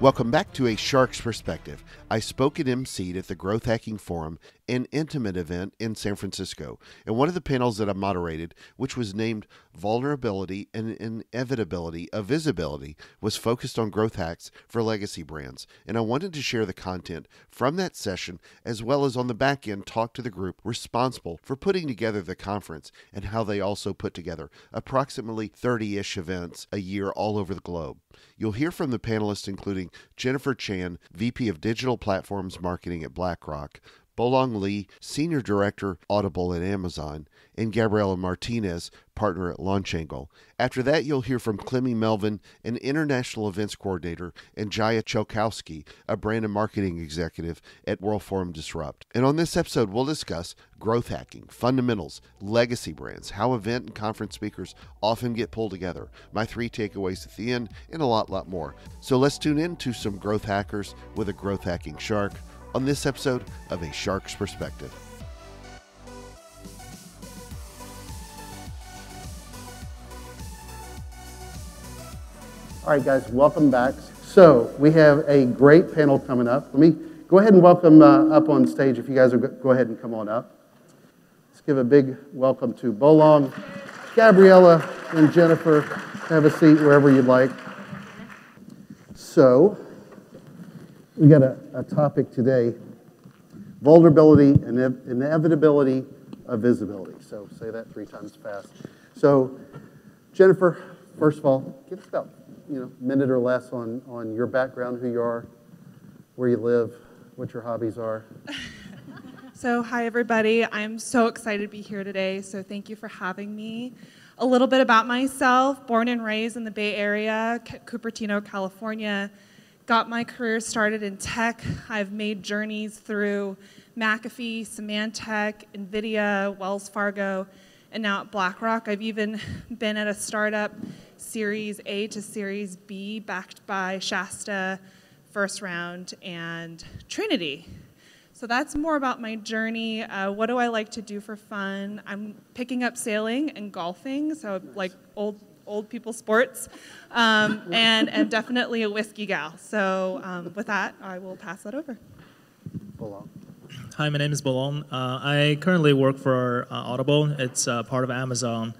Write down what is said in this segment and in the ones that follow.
Welcome back to A Shark's Perspective. I spoke and emceed at the Growth Hacking Forum, an intimate event in San Francisco, and one of the panels that I moderated, which was named Vulnerability and Inevitability of Visibility, was focused on growth hacks for legacy brands. And I wanted to share the content from that session, as well as on the back end talk to the group responsible for putting together the conference and how they also put together approximately 30-ish events a year all over the globe. You'll hear from the panelists including Jennifer Chan, VP of Digital Platforms Marketing at BlackRock, Bolong Lee, Senior Director, Audible at Amazon, and Gabriela Martinez, Partner at LaunchAngle. After that, you'll hear from Clemmy Melvin, an International Events Coordinator, and Jaya Cholkowski, a Brand and Marketing Executive at World Forum Disrupt. And on this episode, we'll discuss growth hacking, fundamentals, legacy brands, how event and conference speakers often get pulled together, my 3 takeaways at the end, and a lot more. So let's tune in to some growth hackers with a growth hacking shark on this episode of A Shark's Perspective. All right, guys, welcome back. So we have a great panel coming up. Let me go ahead and welcome up on stage, if you guys will go ahead and come on up. Let's give a big welcome to Bolong, Gabriela, and Jennifer. Have a seat wherever you'd like. So we got a topic today, vulnerability and inevitability of visibility. So say that 3 times fast. So Jennifer, first of all, give us about a minute or less on your background, who you are, where you live, what your hobbies are. So hi everybody, I'm so excited to be here today, so thank you for having me. A little bit about myself, born and raised in the Bay Area, Cupertino, California. Got my career started in tech. I've made journeys through McAfee, Symantec, NVIDIA, Wells Fargo, and now at BlackRock. I've even been at a startup, Series A to Series B, backed by Shasta, First Round, and Trinity. So that's more about my journey. What do I like to do for fun? I'm picking up sailing and golfing, so like old people sports, and definitely a whiskey gal. So with that, I will pass that over. Bolong. Hi, my name is Bolong. I currently work for Audible. It's part of Amazon.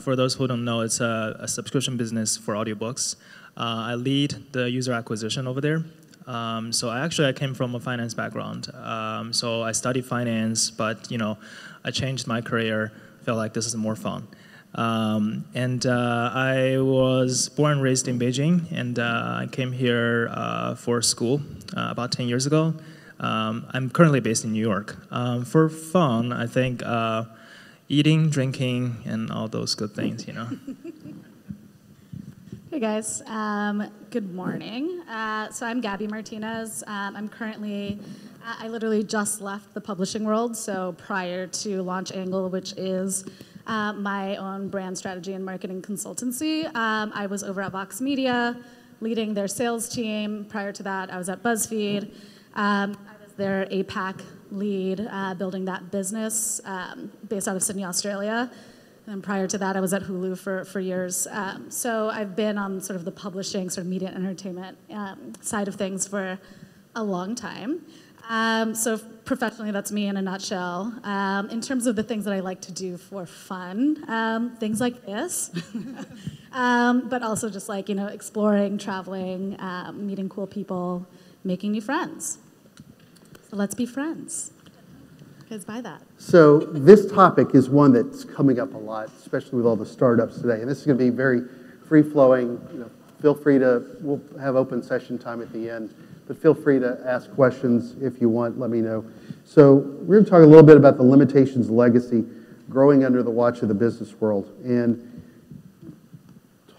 For those who don't know, it's a subscription business for audiobooks. I lead the user acquisition over there. So I came from a finance background. So I studied finance, but I changed my career. Felt like this is more fun. I was born and raised in Beijing, and I came here for school about 10 years ago. I'm currently based in New York. For fun, I think eating, drinking, and all those good things, Hey guys, good morning. So I'm Gabby Martinez. I literally just left the publishing world, so prior to LaunchAngle, which is my own brand strategy and marketing consultancy. I was over at Vox Media, leading their sales team. Prior to that, I was at BuzzFeed. I was their APAC lead, building that business based out of Sydney, Australia. And prior to that, I was at Hulu for years. So I've been on sort of the publishing, sort of media and entertainment side of things for a long time. So professionally, that's me in a nutshell. In terms of the things that I like to do for fun, things like this, but also just like, exploring, traveling, meeting cool people, making new friends. So let's be friends. Because by that. So this topic is one that's coming up a lot, especially with all the startups today. And this is going to be very free-flowing. Feel free we'll have open session time at the end, but feel free to ask questions if you want, let me know. So we're going to talk a little bit about the limitations of legacy, growing under the watch of the business world. And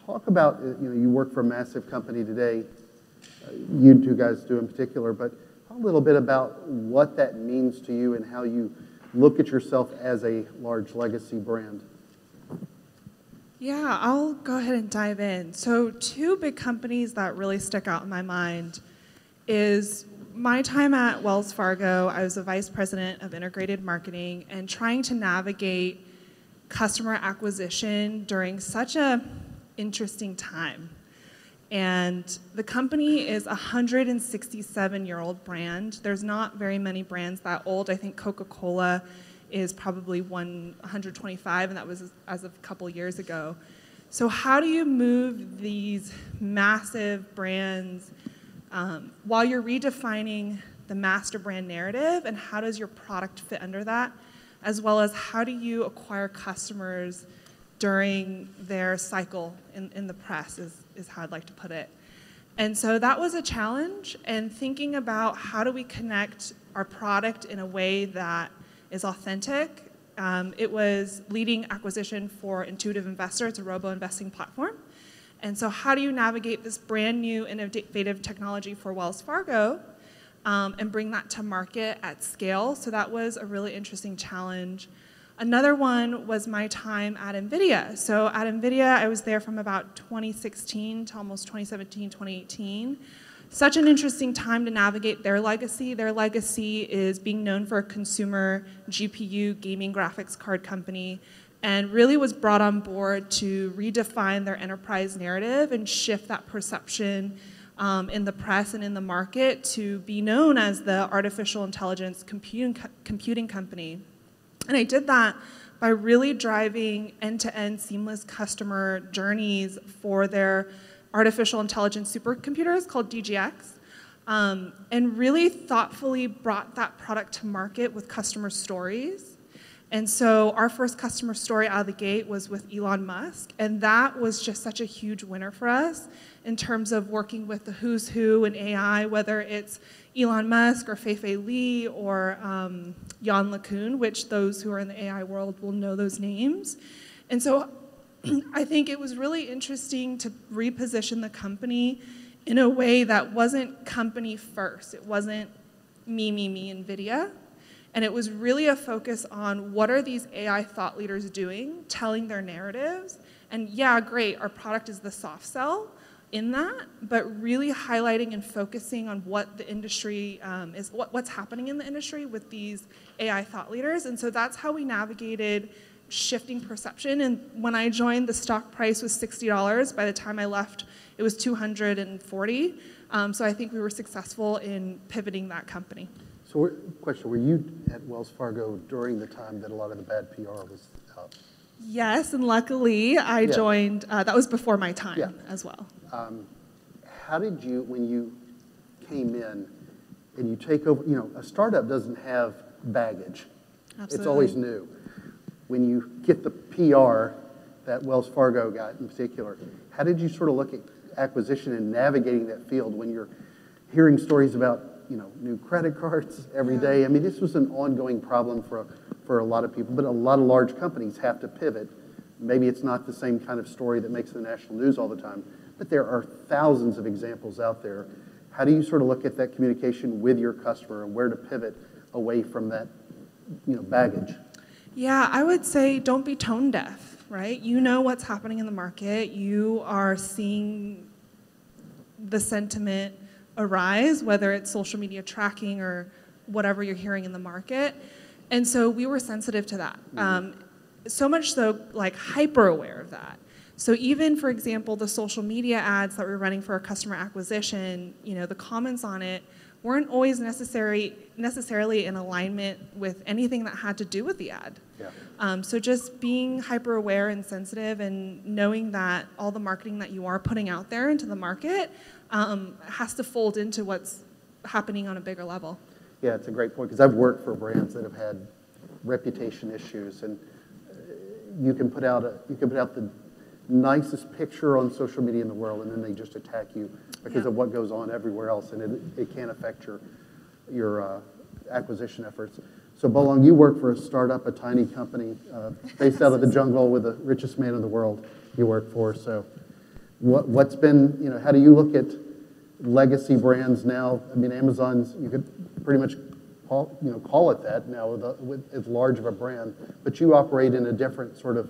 talk about, you work for a massive company today, you 2 guys do in particular, but a little bit about what that means to you and how you look at yourself as a large legacy brand. Yeah, I'll go ahead and dive in. So 2 big companies that really stick out in my mind is my time at Wells Fargo. I was the vice president of integrated marketing and trying to navigate customer acquisition during such a interesting time. And the company is a 167-year-old brand. There's not very many brands that old. I think Coca-Cola is probably 125, and that was as of a couple years ago. So how do you move these massive brands while you're redefining the master brand narrative, and how does your product fit under that, as well as how do you acquire customers during their cycle in the press is how I'd like to put it. And so that was a challenge, and thinking about how do we connect our product in a way that is authentic. It was leading acquisition for Intuitive Investor. It's a robo-investing platform. And so how do you navigate this brand new innovative technology for Wells Fargo and bring that to market at scale? So that was a really interesting challenge. Another one was my time at NVIDIA. So at NVIDIA, I was there from about 2016 to almost 2017, 2018. Such an interesting time to navigate their legacy. Their legacy is being known for a consumer GPU gaming graphics card company, and really was brought on board to redefine their enterprise narrative and shift that perception in the press and in the market to be known as the artificial intelligence computing company. And I did that by really driving end-to-end seamless customer journeys for their artificial intelligence supercomputers called DGX, and really thoughtfully brought that product to market with customer stories. And so our first customer story out of the gate was with Elon Musk, and that was just such a huge winner for us in terms of working with the who's who in AI, whether it's Elon Musk or Fei-Fei Li or Yann LeCun, which those who are in the AI world will know those names. And so I think it was really interesting to reposition the company in a way that wasn't company first. It wasn't me, NVIDIA. And it was really a focus on what are these AI thought leaders doing, telling their narratives. And yeah, great, our product is the soft sell in that, but really highlighting and focusing on what the industry is, what's happening in the industry with these AI thought leaders. And so that's how we navigated shifting perception. And when I joined, the stock price was $60. By the time I left, it was $240. So I think we were successful in pivoting that company. So, question: were you at Wells Fargo during the time that a lot of the bad PR was out? Yes, and luckily I joined. That was before my time as well. How did you, when you came in and you take over? You know, a startup doesn't have baggage. Absolutely. It's always new. When you get the PR that Wells Fargo got in particular, how did you sort of look at acquisition and navigating that field when you're hearing stories about, you know, new credit cards every day? I mean, this was an ongoing problem for a lot of people, but a lot of large companies have to pivot. Maybe it's not the same kind of story that makes the national news all the time, but there are thousands of examples out there. How do you sort of look at that communication with your customer and where to pivot away from that, you know, baggage? Yeah, I would say don't be tone deaf, right? You know what's happening in the market. You are seeing the sentiment arise, whether it's social media tracking or whatever you're hearing in the market. And so we were sensitive to that. So much so, like, hyper aware of that. So even, for example, the social media ads that we're running for our customer acquisition, you know, the comments on it weren't always necessarily in alignment with anything that had to do with the ad. Yeah. So just being hyper aware and sensitive and knowing that all the marketing that you are putting out there into the market has to fold into what's happening on a bigger level. Yeah, it's a great point, because I've worked for brands that have had reputation issues, and you can put out the nicest picture on social media in the world, and then they just attack you because of what goes on everywhere else, and it can affect your acquisition efforts. So, Bo-Long, you work for a startup, a tiny company based out of the jungle with the richest man in the world you work for. So, what's been, you know, how do you look at legacy brands now? I mean, Amazon's, you could pretty much call it that now with as large of a brand, but you operate in a different sort of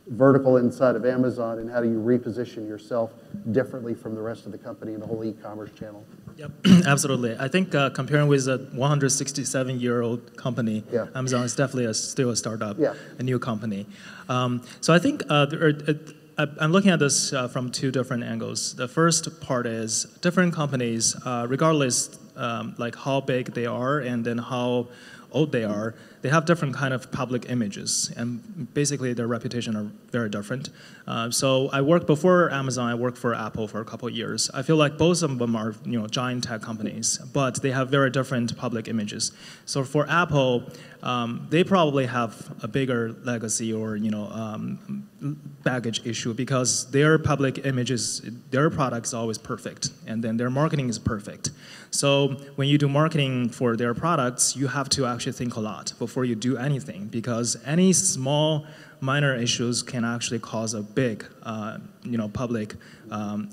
vertical inside of Amazon, and how do you reposition yourself differently from the rest of the company in the whole e-commerce channel? Yep, absolutely. I think comparing with a 167-year-old company, Amazon is definitely still a startup, a new company. So I think I'm looking at this from two different angles. The first part is different companies, regardless like how big they are and then how old they are, they have different kind of public images, and basically their reputation are very different. So I worked before Amazon, I worked for Apple for a couple of years. I feel like both of them are giant tech companies, but they have very different public images. So for Apple, they probably have a bigger legacy or baggage issue because their public images, their products are always perfect, and then their marketing is perfect. So when you do marketing for their products, you have to actually think a lot before you do anything, because any small minor issues can actually cause a big public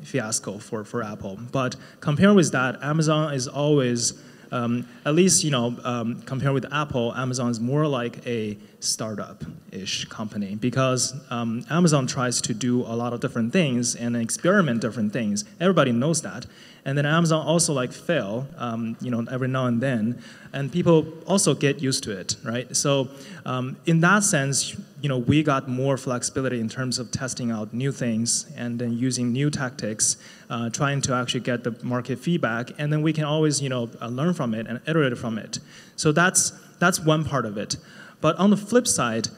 fiasco for Apple. But compared with that, Amazon is always at least, compared with Apple, Amazon is more like a startup-ish company because Amazon tries to do a lot of different things and experiment different things. Everybody knows that. And then Amazon also fail, every now and then, and people also get used to it, right? So in that sense, we got more flexibility in terms of testing out new things and then using new tactics, trying to actually get the market feedback, and then we can always, learn from it and iterate from it. So that's one part of it. But on the flip side,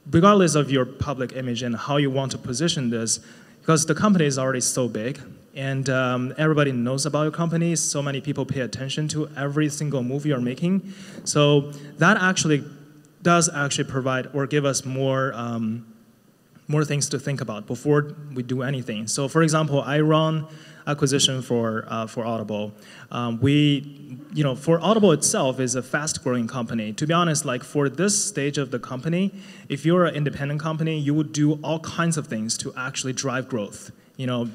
regardless of your public image and how you want to position this, because the company is already so big, and everybody knows about your company, so many people pay attention to every single move you're making. So that actually does actually provide or give us more things to think about before we do anything. So for example, I run acquisition for Audible. For Audible itself is a fast-growing company. To be honest, for this stage of the company, if you're an independent company, you would do all kinds of things to actually drive growth.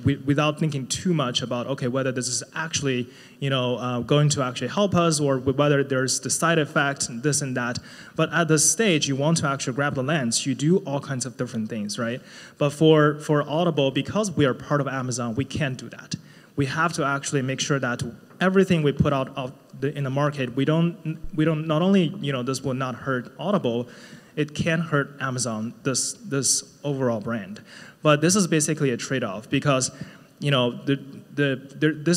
Without thinking too much about, okay, whether this is actually, going to actually help us or whether there's the side effect, this and that. But at this stage, you want to actually grab the lens, you do all kinds of different things, right? But for Audible, because we are part of Amazon, we can't do that. We have to actually make sure that everything we put out in the market, we don't not only, this will not hurt Audible, it can hurt Amazon, this overall brand. But this is basically a trade-off because, this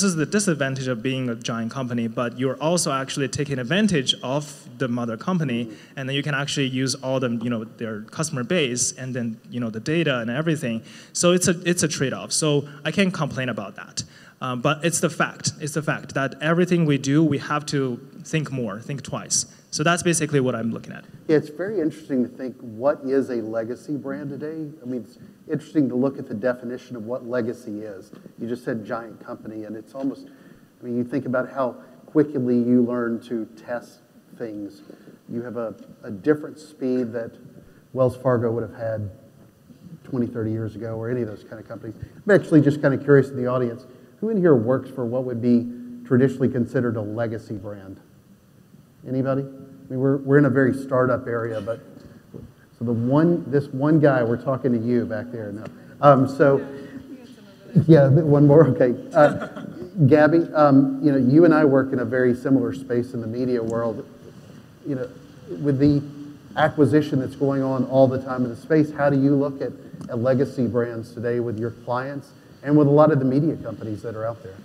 is the disadvantage of being a giant company, but you're also actually taking advantage of the mother company, and then you can actually use all their customer base and then, the data and everything. So it's a trade-off. So I can't complain about that. But it's the fact. It's the fact that everything we do, we have to think more, think twice. So that's basically what I'm looking at. Yeah, it's very interesting to think what is a legacy brand today. I mean, it's interesting to look at the definition of what legacy is. You just said giant company, and it's almost, you think about how quickly you learn to test things. You have a different speed that Wells Fargo would have had 20, 30 years ago, or any of those kind of companies. I'm actually just kind of curious in the audience, who in here works for what would be traditionally considered a legacy brand? Anybody? We're in a very startup area, but so this one guy, we're talking to you back there now. One more. Okay, Gabby, you and I work in a very similar space in the media world. With the acquisition that's going on all the time in the space, how do you look at legacy brands today with your clients and with a lot of the media companies that are out there?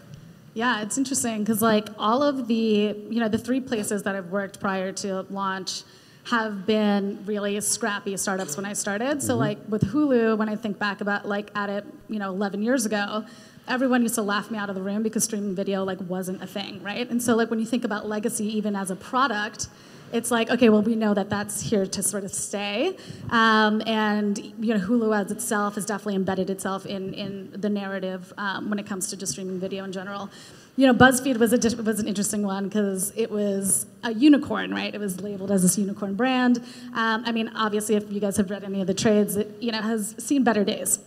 Yeah, it's interesting because all of the, the three places that I've worked prior to launch have been really scrappy startups when I started. So with Hulu, when I think back about at it, 11 years ago, everyone used to laugh me out of the room because streaming video wasn't a thing, right? And so when you think about legacy even as a product, it's okay, well, we know that that's here to sort of stay. And Hulu as itself has definitely embedded itself in the narrative when it comes to just streaming video in general. BuzzFeed was an interesting one because it was a unicorn, right? It was labeled as this unicorn brand. Obviously, if you guys have read any of the trades, it has seen better days.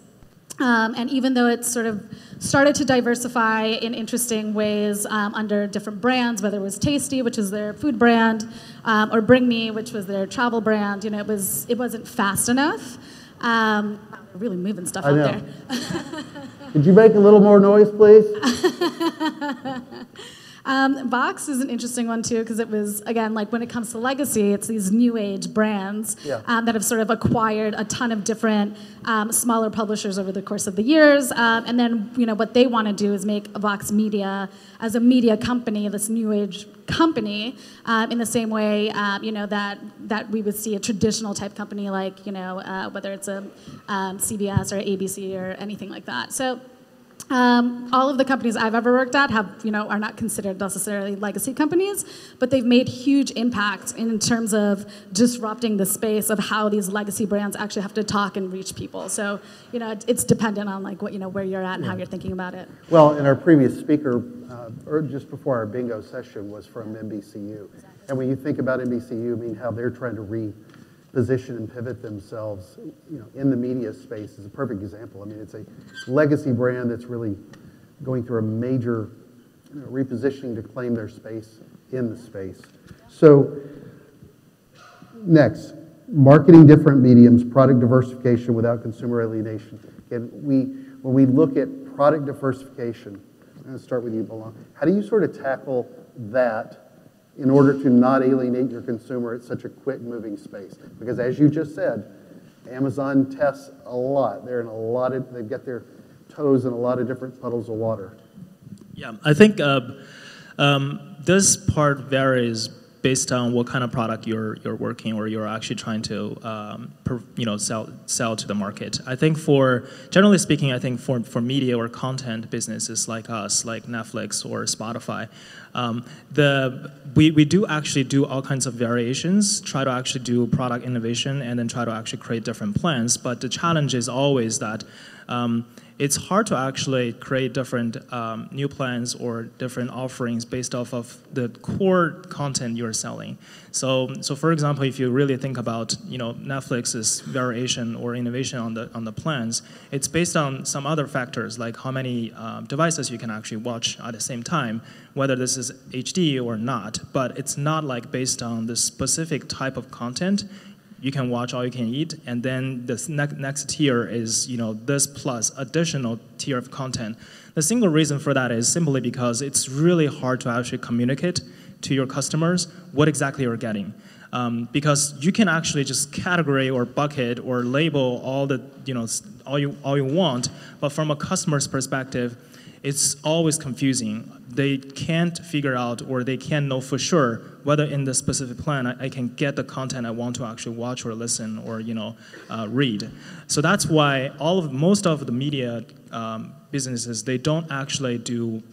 And even though it sort of started to diversify in interesting ways under different brands, whether it was Tasty, which is their food brand, or Bring Me, which was their travel brand, it wasn't fast enough. We're really moving stuff up there. Could you make a little more noise, please? Vox is an interesting one too, because it was, again, like when it comes to legacy, it's these new age brands that have sort of acquired a ton of different smaller publishers over the course of the years. And then, what they want to do is make Vox Media as a media company, this new age company, in the same way, that we would see a traditional type company like, whether it's a CBS or ABC or anything like that. So all of the companies I've ever worked at are not considered necessarily legacy companies, but they've made huge impact in terms of disrupting the space of how these legacy brands actually have to talk and reach people. So, it's dependent on like where you're at and how you're thinking about it. Well, and our previous speaker, or just before our bingo session, was from NBCU. Exactly. And when you think about NBCU, how they're trying to reposition and pivot themselves, in the media space is a perfect example. It's a legacy brand that's really going through a major repositioning to claim their space in the space. So, next, marketing different mediums, product diversification without consumer alienation. And when we look at product diversification, I'm going to start with you, Balon. How do you sort of tackle that in order to not alienate your consumer at such a quick-moving space? Because as you just said, Amazon tests a lot. They've got their toes in a lot of different puddles of water. Yeah, I think this part varies based on what kind of product you're working or you're actually trying to sell to the market. I think generally speaking, I think for media or content businesses like us, like Netflix or Spotify, we do actually do all kinds of variations, try to actually do product innovation and then try to actually create different plans. But the challenge is always that it's hard to actually create different new plans or different offerings based off of the core content you're selling. So for example, if you really think about Netflix's variation or innovation on the plans, it's based on some other factors like how many devices you can actually watch at the same time, whether this is HD or not. But it's not like based on the specific type of content. You can watch all you can eat, and then the next tier is this plus additional tier of content. The single reason for that is simply because it's really hard to actually communicate to your customers what exactly you're getting, because you can actually just category or bucket or label all the all you want, but from a customer's perspective, it's always confusing. They can't figure out or they can't know for sure whether in the specific plan I can get the content I want to actually watch or listen or read. So that's why most of the media businesses, they don't actually do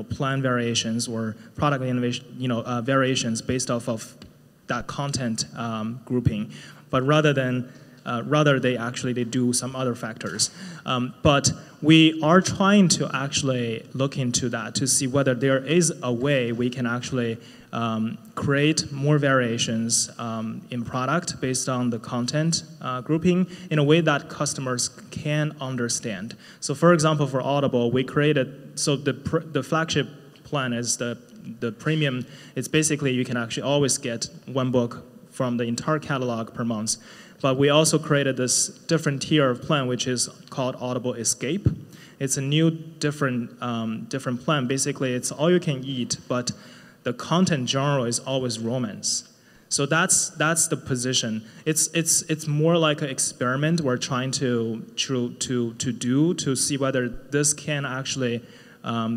plan variations or product innovation variations based off of that content grouping, but rather they do some other factors. But we are trying to actually look into that to see whether there is a way we can actually create more variations in product based on the content grouping in a way that customers can understand. So for example, for Audible, we created, so the flagship plan is the premium. It's basically you can actually always get one book from the entire catalog per month. But we also created this different tier of plan, which is called Audible Escape. It's a new different plan. Basically, it's all you can eat, but the content genre is always romance. So that's the position. It's more like an experiment we're trying to do to see whether this can actually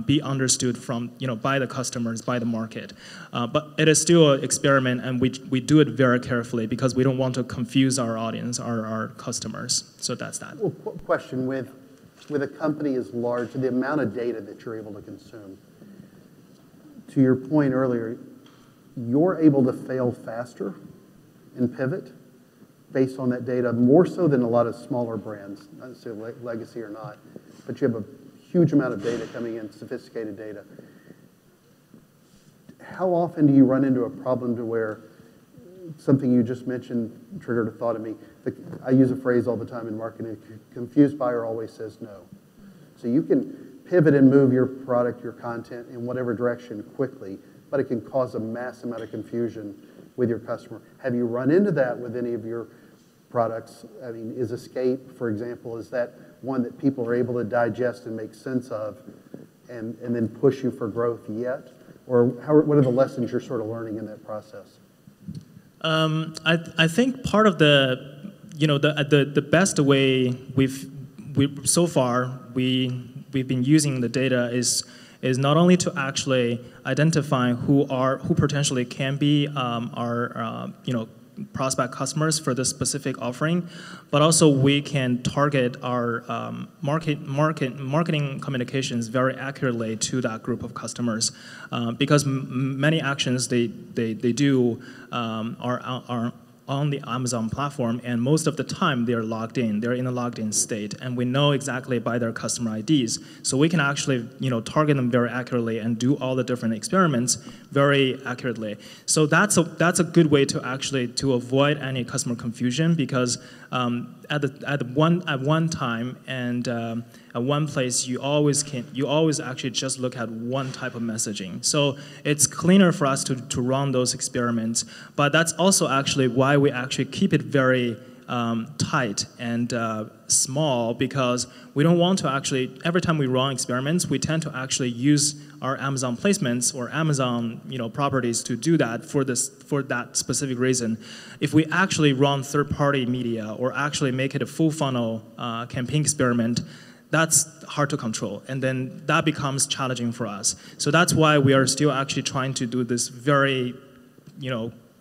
be understood from by the customers, by the market. But it is still an experiment, and we do it very carefully because we don't want to confuse our audience, our customers. So that's that. Well, question with a company as large, the amount of data that you're able to consume. To your point earlier, you're able to fail faster and pivot based on that data, more so than a lot of smaller brands, not necessarily legacy or not, but you have a huge amount of data coming in, sophisticated data. How often do you run into a problem to where something you just mentioned triggered a thought in me? I use a phrase all the time in marketing, a confused buyer always says no. So you can pivot and move your product, your content in whatever direction quickly, but it can cause a mass amount of confusion with your customer. Have you run into that with any of your products? I mean, is Escape, for example, is that one that people are able to digest and make sense of and then push you for growth yet? Or what are the lessons you're sort of learning in that process? I think part of the best way we've been using the data is not only to actually identify who potentially can be our prospect customers for this specific offering, but also we can target our marketing communications very accurately to that group of customers, because many actions they do are on the Amazon platform, and most of the time they're logged in. They're in a logged in state, and we know exactly by their customer IDs. So we can actually target them very accurately and do all the different experiments very accurately. So that's a good way to actually to avoid any customer confusion, because at one time and at one place you always actually just look at one type of messaging. So it's cleaner for us to run those experiments, but that's also actually why we actually keep it very tight and small, because we don't want to actually, every time we run experiments, we tend to actually use our Amazon placements or Amazon properties to do that for that specific reason. If we actually run third-party media or actually make it a full funnel campaign experiment, that's hard to control, and then that becomes challenging for us. So that's why we are still actually trying to do this very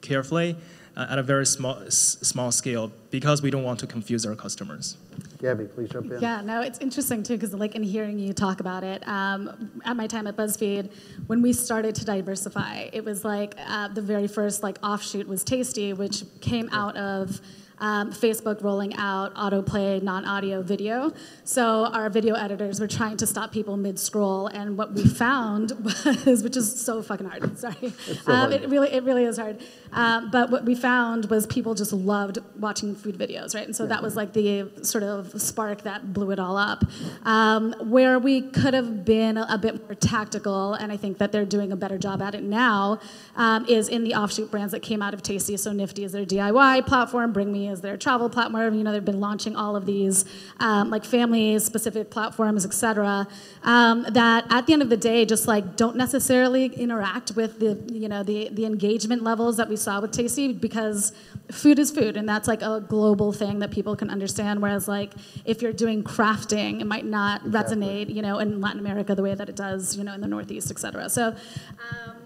carefully, at a very small scale, because we don't want to confuse our customers. Gabby, please jump in. Yeah, no, it's interesting too, because in hearing you talk about it, at my time at BuzzFeed, when we started to diversify, it was the very first offshoot was Tasty, which came out of Facebook rolling out autoplay non-audio video. So our video editors were trying to stop people mid-scroll, and what we found was, which is so fucking hard, sorry. It's so hard. It really is hard. But what we found was people just loved watching food videos, right? And so that was the sort of spark that blew it all up. Where we could have been a bit more tactical, and I think that they're doing a better job at it now, is in the offshoot brands that came out of Tasty. So Nifty is their DIY platform, Bring Me is their travel platform. They've been launching all of these family-specific platforms, et cetera, that at the end of the day just don't necessarily interact with the engagement levels that we saw with Tasty, because food is food, and that's a global thing that people can understand. Whereas if you're doing crafting, it might not resonate, in Latin America the way that it does, in the Northeast, et cetera. So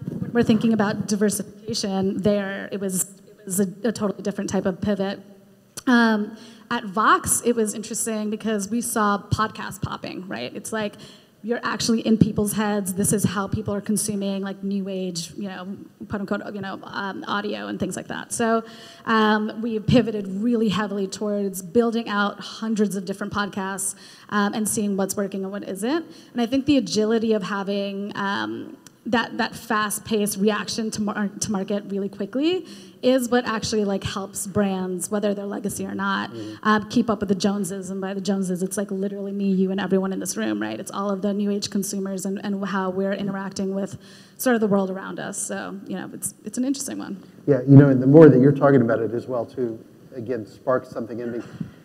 when we're thinking about diversification, it was a totally different type of pivot. At Vox, it was interesting because we saw podcast popping, right? It's you're actually in people's heads. This is how people are consuming new age, quote unquote, audio and things like that. So we pivoted really heavily towards building out hundreds of different podcasts and seeing what's working and what isn't. And I think the agility of having that fast-paced reaction to market really quickly is what actually how brands, whether they're legacy or not, keep up with the Joneses. And by the Joneses, it's literally me, you, and everyone in this room, right? It's all of the new age consumers and how we're interacting with sort of the world around us. So it's an interesting one. Yeah, and the more that you're talking about it as well too, again, sparks something in me.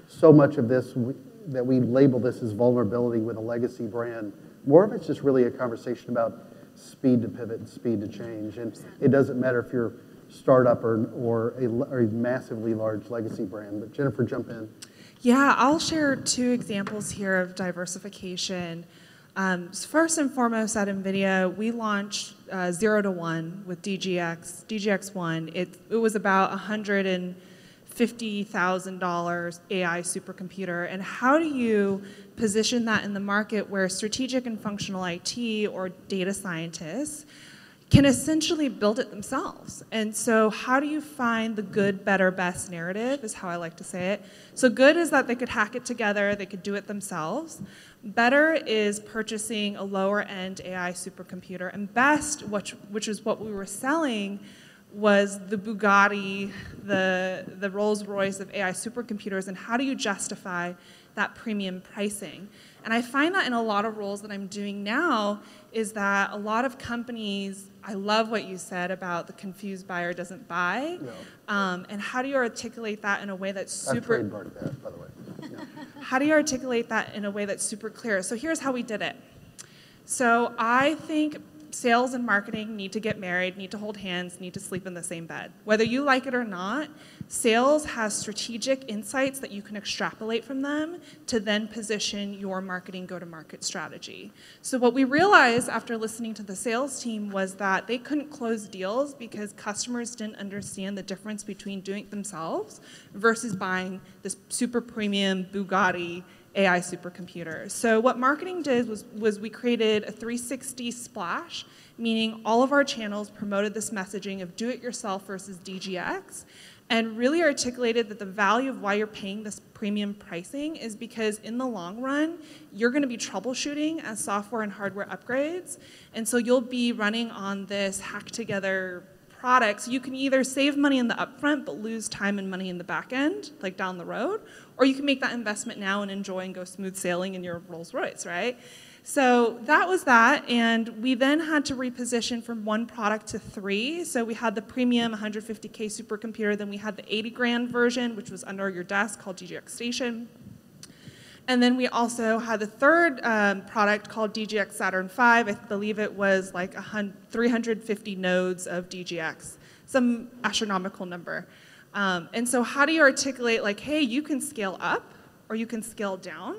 So much of this that we label this as vulnerability with a legacy brand, more of it's just really a conversation about speed to pivot and speed to change. And it doesn't matter if you're startup or a massively large legacy brand. But Jennifer, jump in. Yeah, I'll share two examples here of diversification. First and foremost, at NVIDIA, we launched 0 to 1 with DGX1. It was about $150,000 AI supercomputer. And how do you position that in the market where strategic and functional IT or data scientists can essentially build it themselves? And so how do you find the good, better, best narrative is how I like to say it. So good is that they could hack it together, they could do it themselves. Better is purchasing a lower end AI supercomputer. And best, which is what we were selling, was the Bugatti, the Rolls-Royce of AI supercomputers, and how do you justify that premium pricing? And I find that in a lot of roles that I'm doing now is that a lot of companies, I love what you said about the confused buyer doesn't buy, and how do you articulate that in a way that's super... I've trademarked that, by the way. Yeah. How do you articulate that in a way that's super clear? So here's how we did it. So I think sales and marketing need to get married, need to hold hands, need to sleep in the same bed. Whether you like it or not, sales has strategic insights that you can extrapolate from them to then position your marketing go-to-market strategy. So what we realized after listening to the sales team was that they couldn't close deals because customers didn't understand the difference between doing it themselves versus buying this super premium Bugatti AI supercomputer. So what marketing did was we created a 360 splash, meaning all of our channels promoted this messaging of do-it-yourself versus DGX, and really articulated that the value of why you're paying this premium pricing is because in the long run, you're going to be troubleshooting as software and hardware upgrades, and so you'll be running on this hack-together product. So you can either save money in the upfront but lose time and money in the back end, like down the road, or you can make that investment now and enjoy and go smooth sailing in your Rolls Royce, right? So that was that, and we then had to reposition from one product to three. So we had the premium 150K supercomputer, then we had the 80 grand version, which was under your desk, called DGX Station. And then we also had the third product called DGX Saturn V. I believe it was like 350 nodes of DGX, some astronomical number. And so how do you articulate like, hey, you can scale up or you can scale down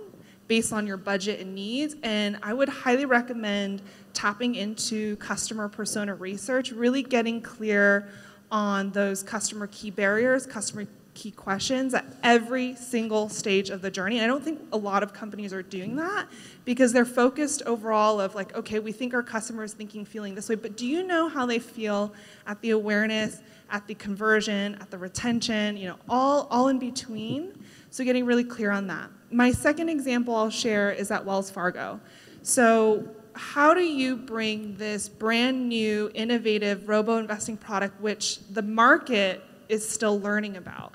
based on your budget and needs? And I would highly recommend tapping into customer persona research, really getting clear on those customer key barriers, customer key questions at every single stage of the journey. And I don't think a lot of companies are doing that because they're focused overall of like, okay, we think our customer is thinking, feeling this way, but do you know how they feel at the awareness, at the conversion, at the retention, you know, all in between? So getting really clear on that. My second example I'll share is at Wells Fargo. So how do you bring this brand new, innovative robo-investing product, which the market is still learning about?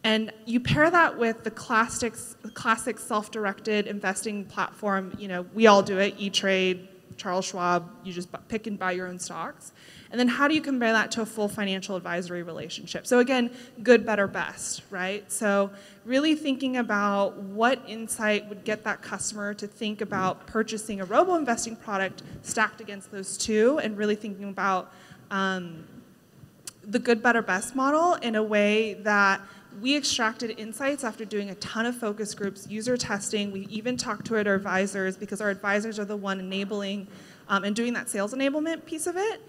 And you pair that with the classic self-directed investing platform, you know, we all do it, E-Trade, Charles Schwab, you just pick and buy your own stocks. And then how do you compare that to a full financial advisory relationship? So again, good, better, best, right? So really thinking about what insight would get that customer to think about purchasing a robo-investing product stacked against those two, and really thinking about the good, better, best model in a way that we extracted insights after doing a ton of focus groups, user testing. We even talked to our advisors because our advisors are the one enabling and doing that sales enablement piece of it.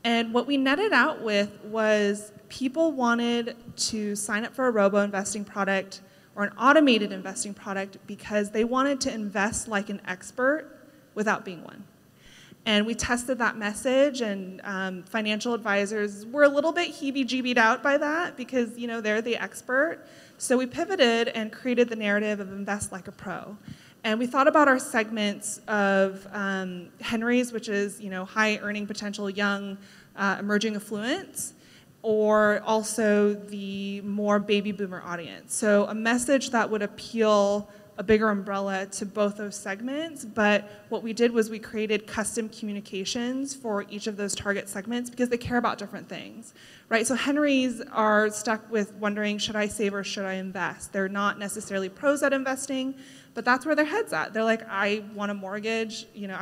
And what we netted out with was people wanted to sign up for a robo-investing product or an automated investing product because they wanted to invest like an expert without being one. And we tested that message, and financial advisors were a little bit heebie-jeebied out by that because, you know, they're the expert. So we pivoted and created the narrative of invest like a pro. And we thought about our segments of Henry's, which is, you know, high earning potential, young, emerging affluence, or also the more baby boomer audience. So a message that would appeal a bigger umbrella to both those segments, but what we did was we created custom communications for each of those target segments because they care about different things, right? So Henrys are stuck with wondering, should I save or should I invest? They're not necessarily pros at investing, but that's where their head's at. They're like, I want a mortgage, you know,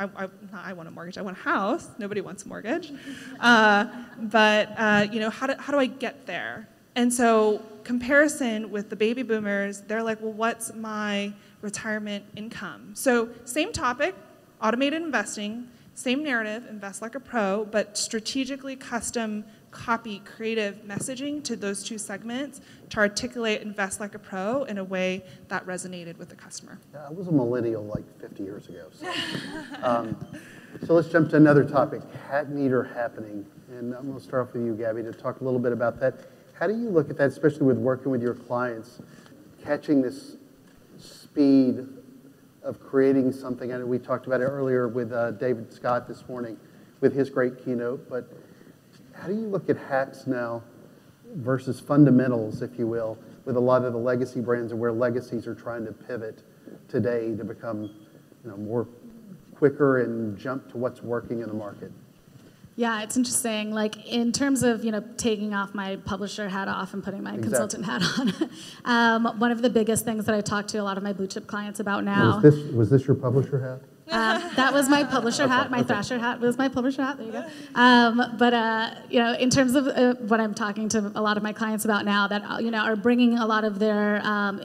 I want a mortgage, I want a house. Nobody wants a mortgage. You know, how do I get there? And so comparison with the baby boomers, they're like, well, what's my retirement income? So same topic, automated investing, same narrative, invest like a pro, but strategically custom copy creative messaging to those two segments to articulate invest like a pro in a way that resonated with the customer. Yeah, I was a millennial like 50 years ago. So let's jump to another topic, Hat Meter Happening. And I'm going to start off with you, Gabby, to talk a little bit about that. How do you look at that, especially with working with your clients, catching this speed of creating something? I know we talked about it earlier with David Scott this morning with his great keynote, but how do you look at hats now versus fundamentals, if you will, with a lot of the legacy brands and where legacies are trying to pivot today to become, you know, more quicker and jump to what's working in the market? Yeah, it's interesting. Like in terms of, you know, taking off my publisher hat off and putting my consultant hat on, one of the biggest things that I talk to a lot of my blue chip clients about now. Was this your publisher hat? That was my publisher hat. My Thrasher hat was my publisher hat. There you go. You know, in terms of what I'm talking to a lot of my clients about now, that you know are bringing a lot of their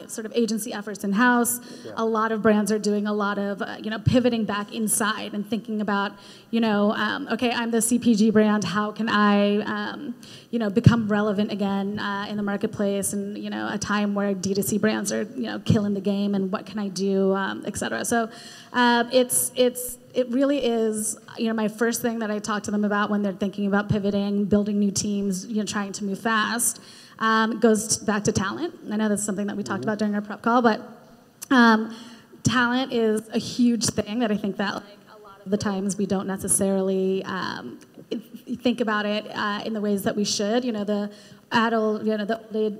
sort of agency efforts in house. Yeah. A lot of brands are doing a lot of you know pivoting back inside and thinking about you know okay, I'm the CPG brand. How can I you know become relevant again in the marketplace? And you know a time where D2C brands are you know killing the game, and what can I do, et cetera. So it really is, you know, my first thing that I talk to them about when they're thinking about pivoting, building new teams, you know, trying to move fast, goes back to talent. I know that's something that we talked about during our prep call, but talent is a huge thing that I think that like a lot of the times we don't necessarily think about it in the ways that we should. You know, the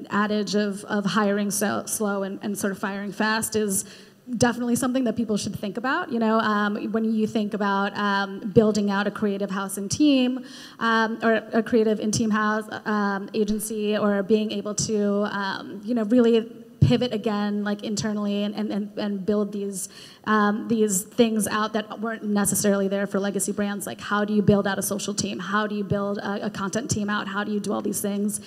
adage of hiring slow and sort of firing fast is definitely something that people should think about. You know, when you think about building out a creative house and team, or a creative and team house agency, or being able to, you know, really pivot again, like internally, and build these things out that weren't necessarily there for legacy brands. Like, how do you build out a social team? How do you build a content team out? How do you do all these things?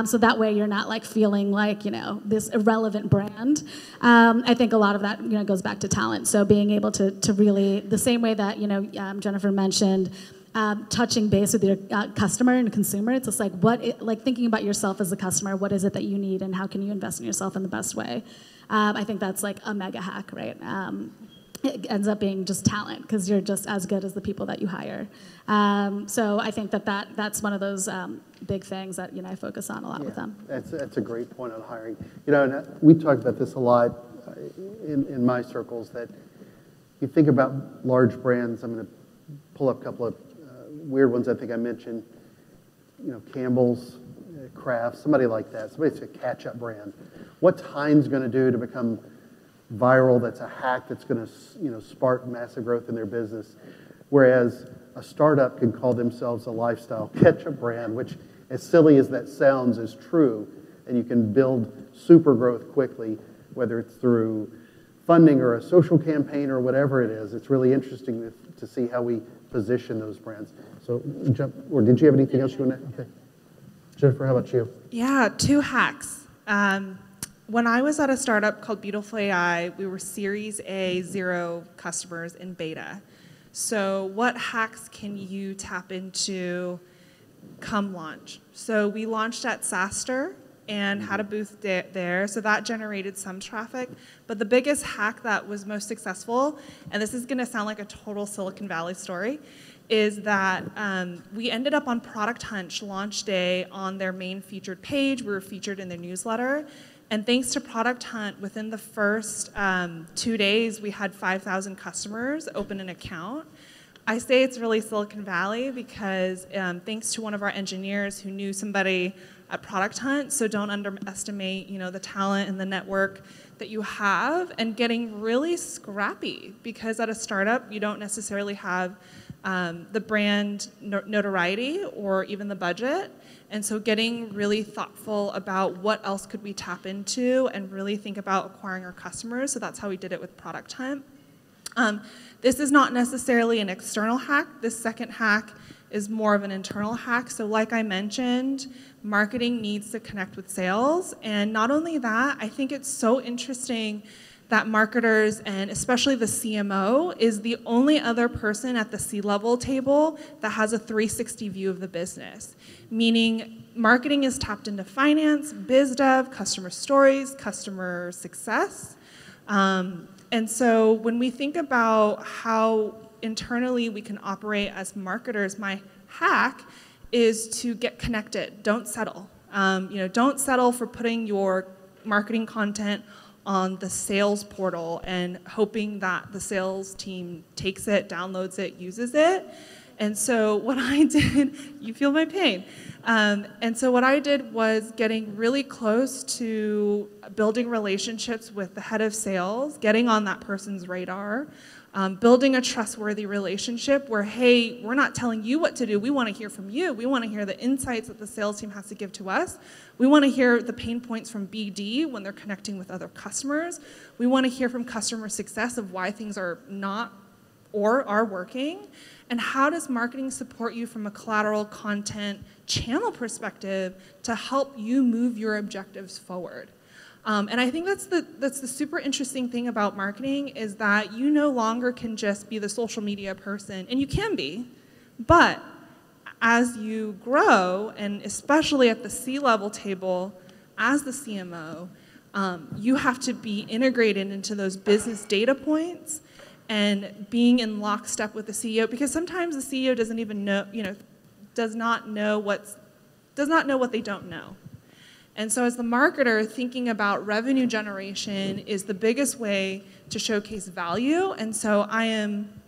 So that way you're not like feeling like, you know, this irrelevant brand. I think a lot of that, you know, goes back to talent. So being able to really, the same way that, you know, Jennifer mentioned, touching base with your customer and consumer. It's just like like thinking about yourself as a customer. What is it that you need, and how can you invest in yourself in the best way? I think that's like a mega hack, right? It ends up being just talent, because you're just as good as the people that you hire. So I think that's one of those big things that you know I focus on a lot with them. That's a great point on hiring. You know, and we talk about this a lot in my circles. That you think about large brands. I'm going to pull up a couple of weird ones I think I mentioned, you know, Campbell's, Kraft, somebody like that. Somebody's a catch-up brand. What's Heinz going to do to become viral? That's a hack that's going to, you know, spark massive growth in their business. Whereas a startup can call themselves a lifestyle ketchup brand, which, as silly as that sounds, is true, and you can build super growth quickly, whether it's through funding or a social campaign or whatever it is. It's really interesting to see how we position those brands. So, or did you have anything else you want to? Okay. Jennifer, how about you? Yeah, 2 hacks. When I was at a startup called Beautiful AI, we were Series A, 0 customers in beta. So what hacks can you tap into come launch? So we launched at SaaStr and had a booth there, so that generated some traffic. But the biggest hack that was most successful, and this is gonna sound like a total Silicon Valley story, is that we ended up on Product Hunt launch day on their main featured page. We were featured in their newsletter. And thanks to Product Hunt, within the first 2 days, we had 5,000 customers open an account. I say it's really Silicon Valley because thanks to one of our engineers who knew somebody at Product Hunt, so don't underestimate, you know, the talent and the network that you have, and getting really scrappy, because at a startup, you don't necessarily have the brand notoriety or even the budget. And so getting really thoughtful about what else could we tap into and really think about acquiring our customers. So that's how we did it with Product Hunt. This is not necessarily an external hack. This second hack is more of an internal hack. So like I mentioned, marketing needs to connect with sales. And not only that, I think it's so interesting that marketers, and especially the CMO, is the only other person at the C-level table that has a 360 view of the business. Meaning marketing is tapped into finance, biz dev, customer stories, customer success. And so when we think about how internally we can operate as marketers, my hack is to get connected. Don't settle. Don't settle for putting your marketing content on the sales portal and hoping that the sales team takes it, downloads it, uses it. And so what I did, you feel my pain. And so what I did was getting really close to building relationships with the head of sales, getting on that person's radar, building a trustworthy relationship where, hey, we're not telling you what to do. We want to hear from you. We want to hear the insights that the sales team has to give to us. We want to hear the pain points from BD when they're connecting with other customers. We want to hear from customer success of why things are not or are working? And how does marketing support you from a collateral content channel perspective to help you move your objectives forward? And I think that's the super interesting thing about marketing is that you no longer can just be the social media person, and you can be, but as you grow, and especially at the C-level table, as the CMO, you have to be integrated into those business data points and being in lockstep with the CEO, because sometimes the CEO doesn't even know, does not know what they don't know. And so as the marketer, thinking about revenue generation is the biggest way to showcase value. And so I am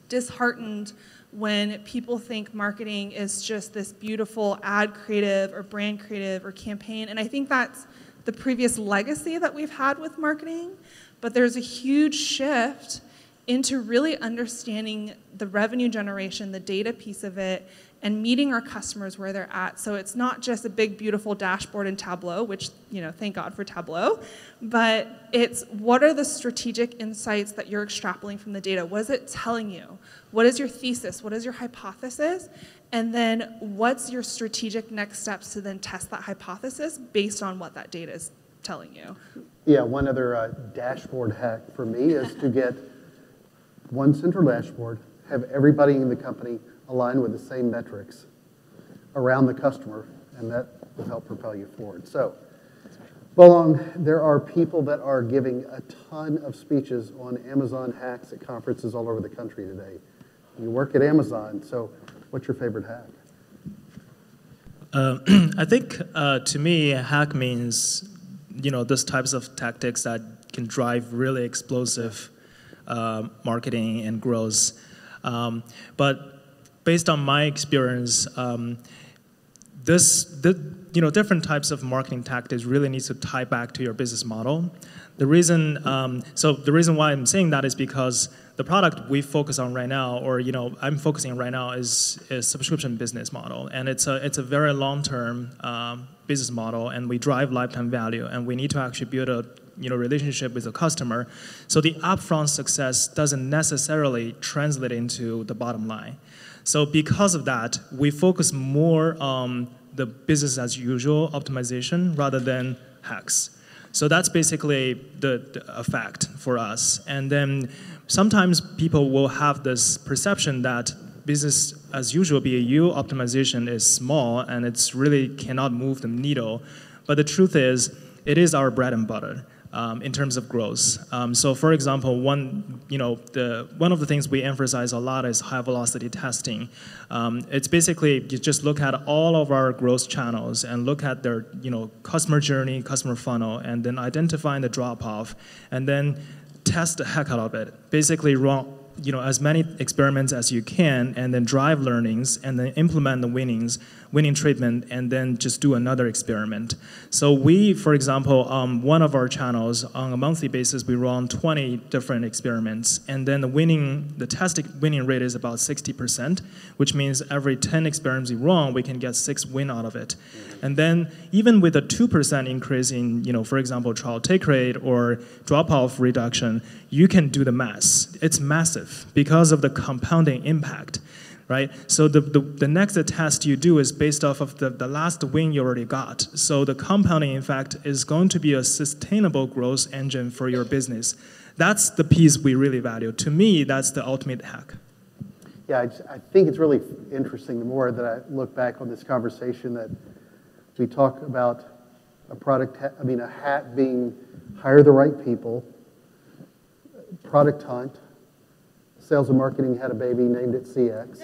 disheartened when people think marketing is just this beautiful ad creative or brand creative or campaign. And I think that's the previous legacy that we've had with marketing. But there's a huge shift into really understanding the revenue generation, the data piece of it, and meeting our customers where they're at. So it's not just a big, beautiful dashboard in Tableau, which, thank God for Tableau, but it's what are the strategic insights that you're extrapolating from the data? What is it telling you? What is your thesis? What is your hypothesis? And then what's your strategic next steps to then test that hypothesis based on what that data is telling you? Yeah, one other dashboard hack for me is to get one central dashboard, have everybody in the company align with the same metrics around the customer, and that will help propel you forward. So, Bo-Long, there are people that are giving a ton of speeches on Amazon hacks at conferences all over the country today. You work at Amazon, so what's your favorite hack? I think to me, a hack means, those types of tactics that can drive really explosive marketing and growth. But based on my experience, different types of marketing tactics really need to tie back to your business model. The reason why I'm saying that is because the product we focus on right now, or I'm focusing on right now, is a subscription business model, and it's a very long-term business model, and we drive lifetime value, and we need to actually build a relationship with the customer. So the upfront success doesn't necessarily translate into the bottom line. So because of that, we focus more on the business as usual optimization rather than hacks. So that's basically a fact for us. And then sometimes people will have this perception that business as usual BAU optimization is small and it's really cannot move the needle. But the truth is, it is our bread and butter. In terms of growth. So for example, one of the things we emphasize a lot is high velocity testing. It's basically you just look at all of our growth channels and look at their customer journey, customer funnel, and then identifying the drop off, and then test the heck out of it. Basically run as many experiments as you can, and then drive learnings, and then implement the winning treatment, and then just do another experiment. So we, for example, one of our channels, on a monthly basis, we run 20 different experiments, and then the testing winning rate is about 60%, which means every 10 experiments we run, we can get 6 wins out of it. And then even with a 2% increase in, for example, trial take rate or drop-off reduction, you can do the math. It's massive because of the compounding impact, right? So the next test you do is based off of the last win you already got. So the compounding effect is going to be a sustainable growth engine for your business. That's the piece we really value. To me, that's the ultimate hack. Yeah, I think it's really interesting the more that I look back on this conversation that we talk about a hat being hire the right people, product hunt, sales and marketing had a baby, named it CX.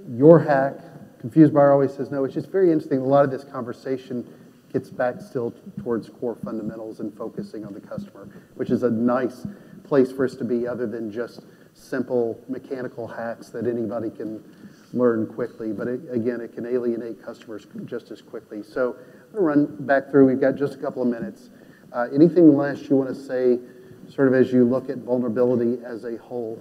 Your hack, Confused Buyer always says no. It's just very interesting. A lot of this conversation gets back still towards core fundamentals and focusing on the customer, which is a nice place for us to be other than just simple mechanical hacks that anybody can learn quickly. But again, it can alienate customers just as quickly. So I'm going to run back through. We've got just a couple of minutes. Anything last you want to say sort of as you look at vulnerability as a whole?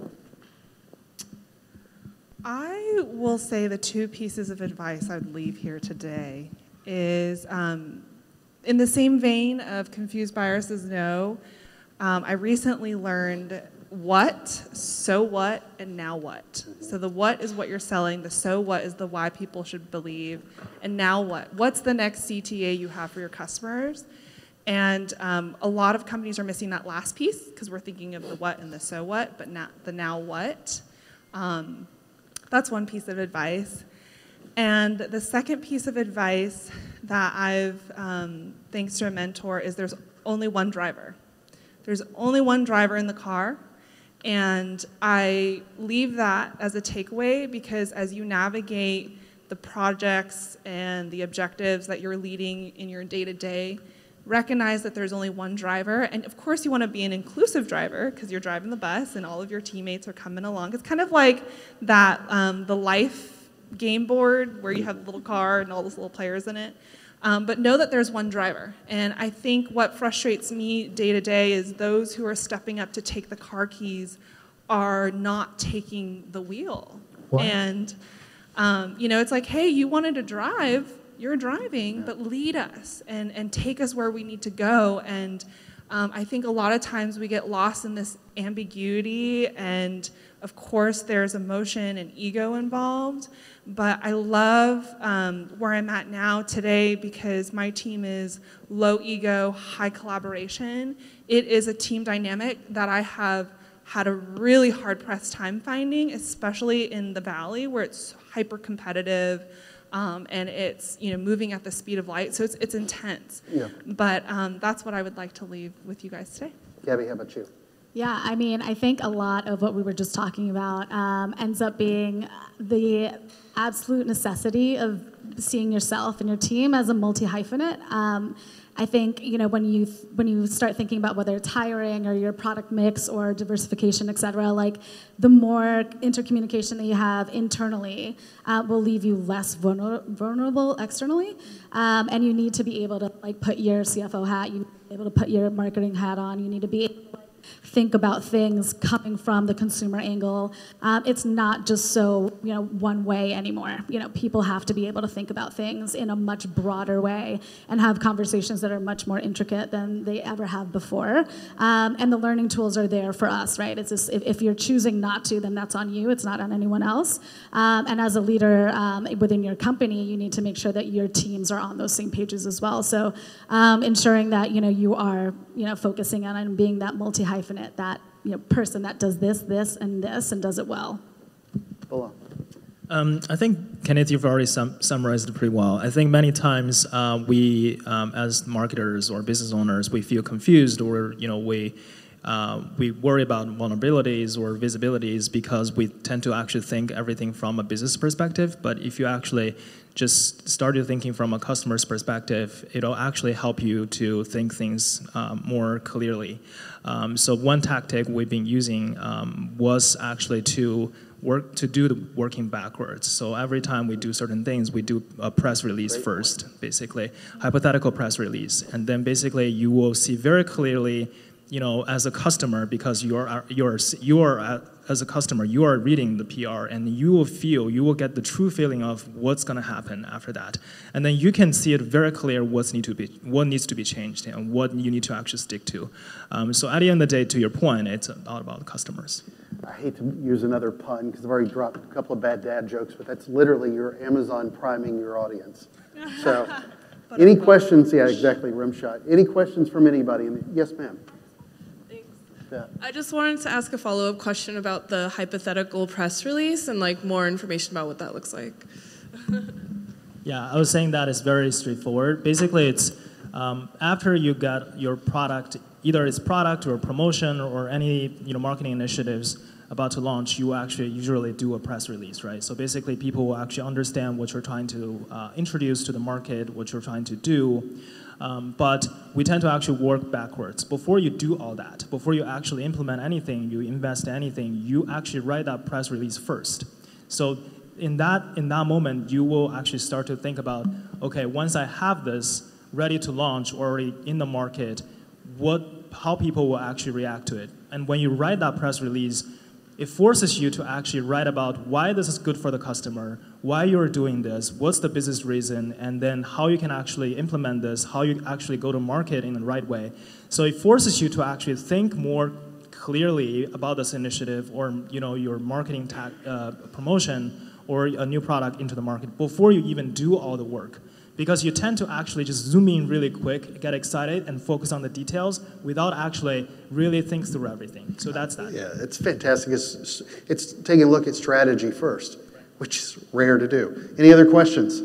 I will say the 2 pieces of advice I'd leave here today is in the same vein of Confused Buyer says no, I recently learned what, so what, and now what. So the what is what you're selling, the so what is the why people should believe, and now what? What's the next CTA you have for your customers? And a lot of companies are missing that last piece because we're thinking of the what and the so what, but not the now what. That's one piece of advice. And the second piece of advice that I've, thanks to a mentor, is there's only one driver. There's only one driver in the car. And I leave that as a takeaway because as you navigate the projects and the objectives that you're leading in your day-to-day, recognize that there's only one driver. And of course you want to be an inclusive driver because you're driving the bus and all of your teammates are coming along. It's kind of like that, the life game board where you have the little car and all those little players in it. But know that there's one driver. And I think what frustrates me day to day is those who are stepping up to take the car keys are not taking the wheel. What? And, it's like, hey, you wanted to drive, you're driving, but lead us and take us where we need to go. And I think a lot of times we get lost in this ambiguity, and of course there's emotion and ego involved, but I love where I'm at now today because my team is low ego, high collaboration. It is a team dynamic that I have had a really hard-pressed time finding, especially in the Valley where it's hyper-competitive. And it's moving at the speed of light, so it's intense. Yeah. But that's what I would like to leave with you guys today. Gabby, how about you? Yeah, I mean, I think a lot of what we were just talking about ends up being the absolute necessity of seeing yourself and your team as a multi-hyphenate. I think when you start thinking about whether it's hiring or your product mix or diversification, et cetera, like the more intercommunication that you have internally will leave you less vulnerable externally, and you need to be able to put your CFO hat, you need to be able to put your marketing hat on, you need to be able to think about things coming from the consumer angle. It's not just so one way anymore. People have to be able to think about things in a much broader way and have conversations that are much more intricate than they ever have before. And the learning tools are there for us, right? It's just if you're choosing not to, then that's on you. It's not on anyone else. And as a leader within your company, you need to make sure that your teams are on those same pages as well. So ensuring that you are focusing on and being that multi-hyphenate, that person that does this, and this, and does it well. I think, Kenneth, you've already summarized it pretty well. I think many times we, as marketers or business owners, we feel confused, or we worry about vulnerabilities or visibilities because we tend to actually think everything from a business perspective. But if you actually just start thinking from a customer's perspective, it'll actually help you to think things more clearly. So one tactic we've been using was actually to do the working backwards. So every time we do certain things, we do a press release first, basically, hypothetical press release. And then basically you will see very clearly, as a customer, because as a customer, you are reading the PR, and you will get the true feeling of what's going to happen after that, and then you can see it very clear what needs to be changed and what you need to actually stick to. So at the end of the day, to your point, it's all about the customers. I hate to use another pun because I've already dropped a couple of bad dad jokes, but that's literally your Amazon priming your audience. So, any questions? Yeah, exactly, rim shot. Any questions from anybody? Yes, ma'am. I just wanted to ask a follow-up question about the hypothetical press release and more information about what that looks like. Yeah, I was saying that it's very straightforward. Basically, it's after you got your product, either it's product or promotion or any marketing initiatives about to launch, you actually usually do a press release, right? So basically, people will actually understand what you're trying to introduce to the market, what you're trying to do. But we tend to actually work backwards. Before you do all that, before you actually implement anything, you invest in anything, you actually write that press release first. So in that moment, you will actually start to think about, okay, once I have this ready to launch, already in the market, how people will actually react to it. And when you write that press release, it forces you to actually write about why this is good for the customer, why you're doing this, what's the business reason, and then how you can actually implement this, how you actually go to market in the right way. So it forces you to actually think more clearly about this initiative or your marketing promotion or a new product into the market before you even do all the work. Because you tend to actually just zoom in really quick, get excited, and focus on the details without actually really think through everything. So that's that. Yeah, it's fantastic. It's taking a look at strategy first, which is rare to do. Any other questions?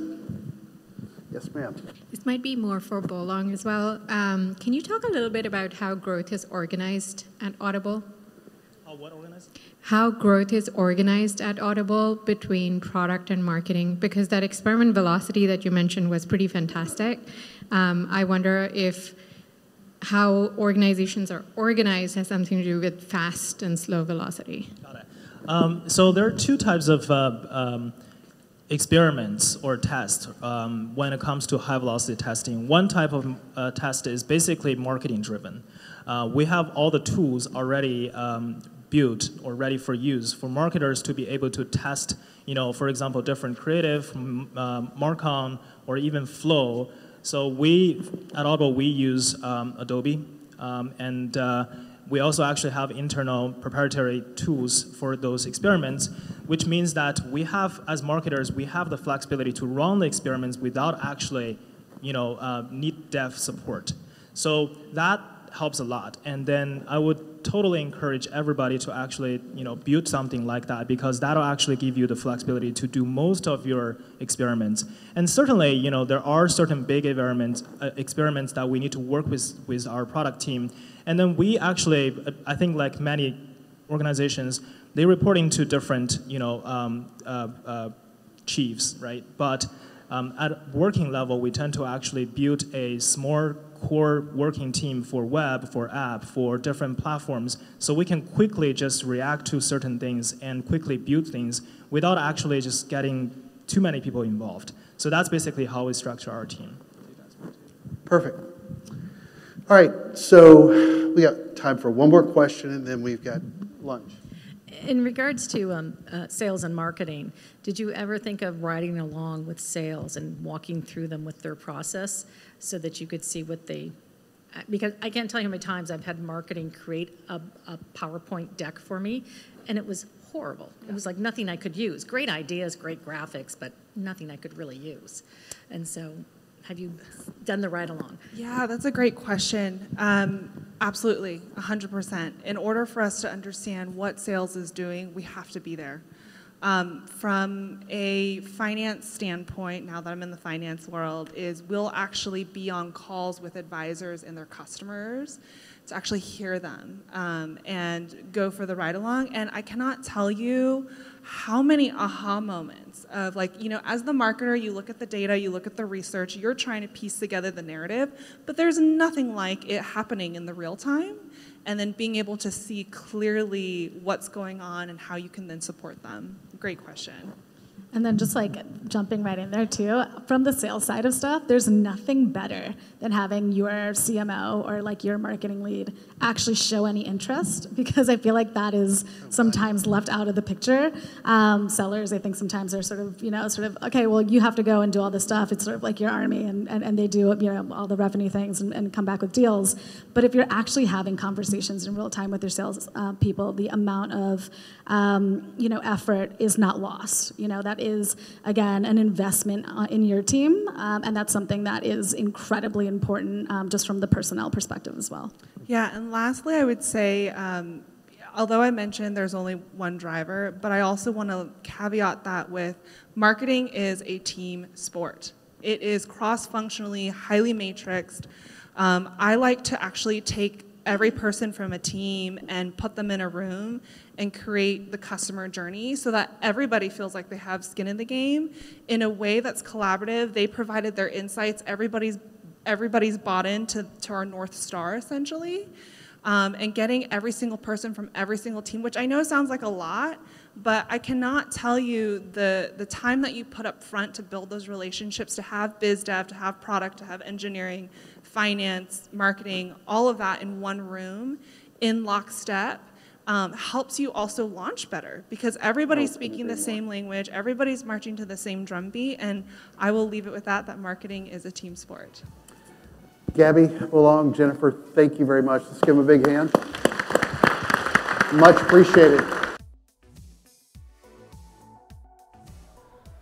Yes, ma'am. This might be more for Bolong as well. Can you talk a little bit about how growth is organized at Audible? What organized? How growth is organized at Audible between product and marketing, because that experiment velocity that you mentioned was pretty fantastic. I wonder if how organizations are organized has something to do with fast and slow velocity. Got it. So there are two types of experiments or tests when it comes to high velocity testing. One type of test is basically marketing driven. We have all the tools already built or ready for use for marketers to be able to test, for example, different creative, Marcom, or even Flow. So at Audible, we use Adobe, and we also actually have internal proprietary tools for those experiments, which means that we have, as marketers, we have the flexibility to run the experiments without actually, need dev support. So that helps a lot. And then I would totally encourage everybody to actually, build something like that, because that'll actually give you the flexibility to do most of your experiments. And certainly, there are certain big experiments that we need to work with our product team. And then we actually, I think like many organizations, they report into different, chiefs, right? But at working level, we tend to actually build a small core working team for web, for app, for different platforms, so we can quickly just react to certain things and quickly build things without actually just getting too many people involved. So that's basically how we structure our team. Perfect. All right, so we got time for one more question, and then we've got lunch. In regards to sales and marketing, did you ever think of riding along with sales and walking through them with their process so that you could see what they, because I can't tell you how many times I've had marketing create a PowerPoint deck for me, and it was horrible. It was like nothing I could use. Great ideas, great graphics, but nothing I could really use. And so have you done the ride along? Yeah, that's a great question. Absolutely, 100%. In order for us to understand what sales is doing, we have to be there. From a finance standpoint, now that I'm in the finance world, is we'll actually be on calls with advisors and their customers to actually hear them and go for the ride along. And I cannot tell you how many aha moments of as the marketer, you look at the data, you look at the research, you're trying to piece together the narrative, but there's nothing like it happening in the real time and then being able to see clearly what's going on and how you can then support them. Great question. And then just jumping right in there too, from the sales side of stuff, there's nothing better than having your CMO or your marketing lead actually show any interest, because I feel like that is sometimes left out of the picture. Sellers, I think sometimes are sort of, okay, well, you have to go and do all this stuff. It's sort of like your army, and they do all the revenue things and come back with deals. But if you're actually having conversations in real time with your sales people, the amount of effort is not lost. That is, again, an investment in your team, and that's something that is incredibly important just from the personnel perspective as well. Yeah, and lastly, I would say, although I mentioned there's only one driver, but I also want to caveat that with marketing is a team sport. It is cross-functionally, highly matrixed. I like to actually take every person from a team and put them in a room and create the customer journey so that everybody feels like they have skin in the game in a way that's collaborative. They provided their insights. Everybody's bought into our North Star, essentially. And getting every single person from every single team, which I know sounds like a lot, but I cannot tell you the time that you put up front to build those relationships, to have biz dev, to have product, to have engineering, finance, marketing, all of that in one room in lockstep helps you also launch better, because everybody's speaking the same language, everybody's marching to the same drumbeat, and I will leave it with that marketing is a team sport. Gabby, Bolong, Jennifer, thank you very much. Let's give them a big hand. Much appreciated.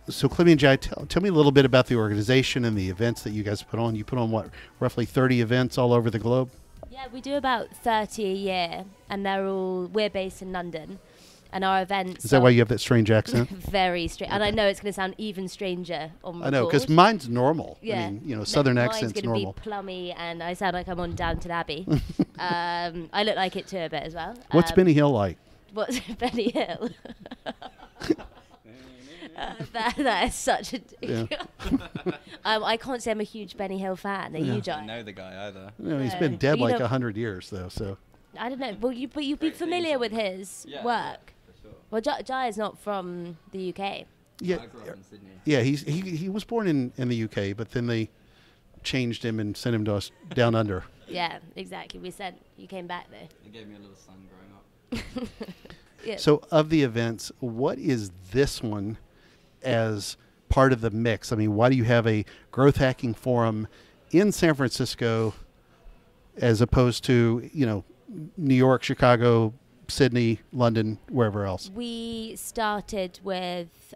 So, Clemmy and Jai, tell me a little bit about the organization and the events that you guys put on. You put on, what, roughly 30 events all over the globe? Yeah, we do about 30 a year, and we're based in London, and our events... Is that why you have that strange accent? Very strange. And I know it's going to sound even stranger on record. I know, because mine's normal. Yeah. I mean, Southern accent's normal. Mine's going to be plummy, and I sound like I'm on Downton Abbey. I look like it too a bit as well. What's Benny Hill like? What's Benny Hill? That is such a... Yeah. I can't say I'm a huge Benny Hill fan. Are you, Jai? I don't know the guy either. No, he's been dead like 100 years, though, so... I don't know. Well, you'd be familiar with his work. For sure. Well, Jai is not from the UK. Yeah, I grew up in Sydney. yeah, he was born in the UK, but then they changed him and sent him to us down under. Yeah, exactly. You came back though. It gave me a little son growing up. Yeah. So, of the events, what is this one as part of the mix? I mean, why do you have a growth hacking forum in San Francisco as opposed to, New York, Chicago, Sydney, London, wherever else? We started with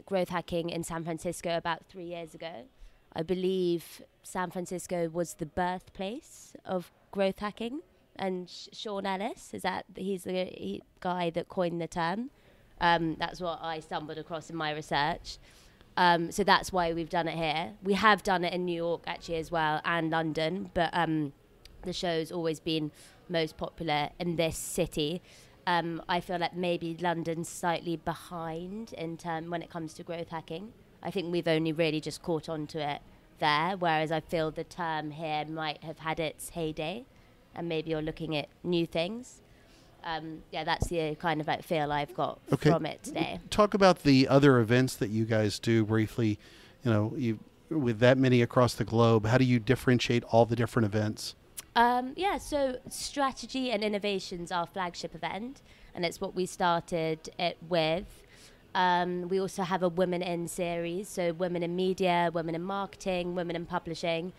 growth hacking in San Francisco about 3 years ago. I believe San Francisco was the birthplace of growth hacking. And Sean Ellis, he's the guy that coined the term. That's what I stumbled across in my research. So that's why we've done it here. We have done it in New York actually as well, and London, but the show's always been most popular in this city. I feel like maybe London's slightly behind when it comes to growth hacking. I think we've only really just caught on to it there, whereas I feel the term here might have had its heyday, and maybe you're looking at new things. That's the kind of feel I've got from it today. Talk about the other events that you guys do briefly. With that many across the globe, how do you differentiate all the different events? So Strategy and Innovation's our flagship event, and it's what we started it with. We also have a Women in series, so women in media, women in marketing, women in publishing.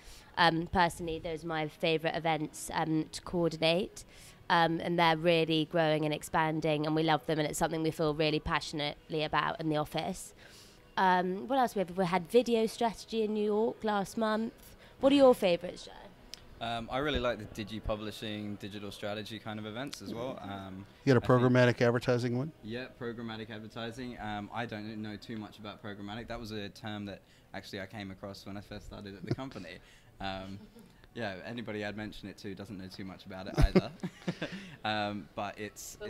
Personally, those are my favourite events to coordinate. And they're really growing and expanding, and we love them, and it's something we feel really passionately about in the office. What else we have? We had Video Strategy in New York last month. What are your favourites, Joe? I really like the digi-publishing, digital strategy kind of events as well. You had a programmatic advertising one? Yeah, programmatic advertising. I don't know too much about programmatic. That was a term that actually I came across when I first started at the company. Anybody I'd mention it to doesn't know too much about it either. But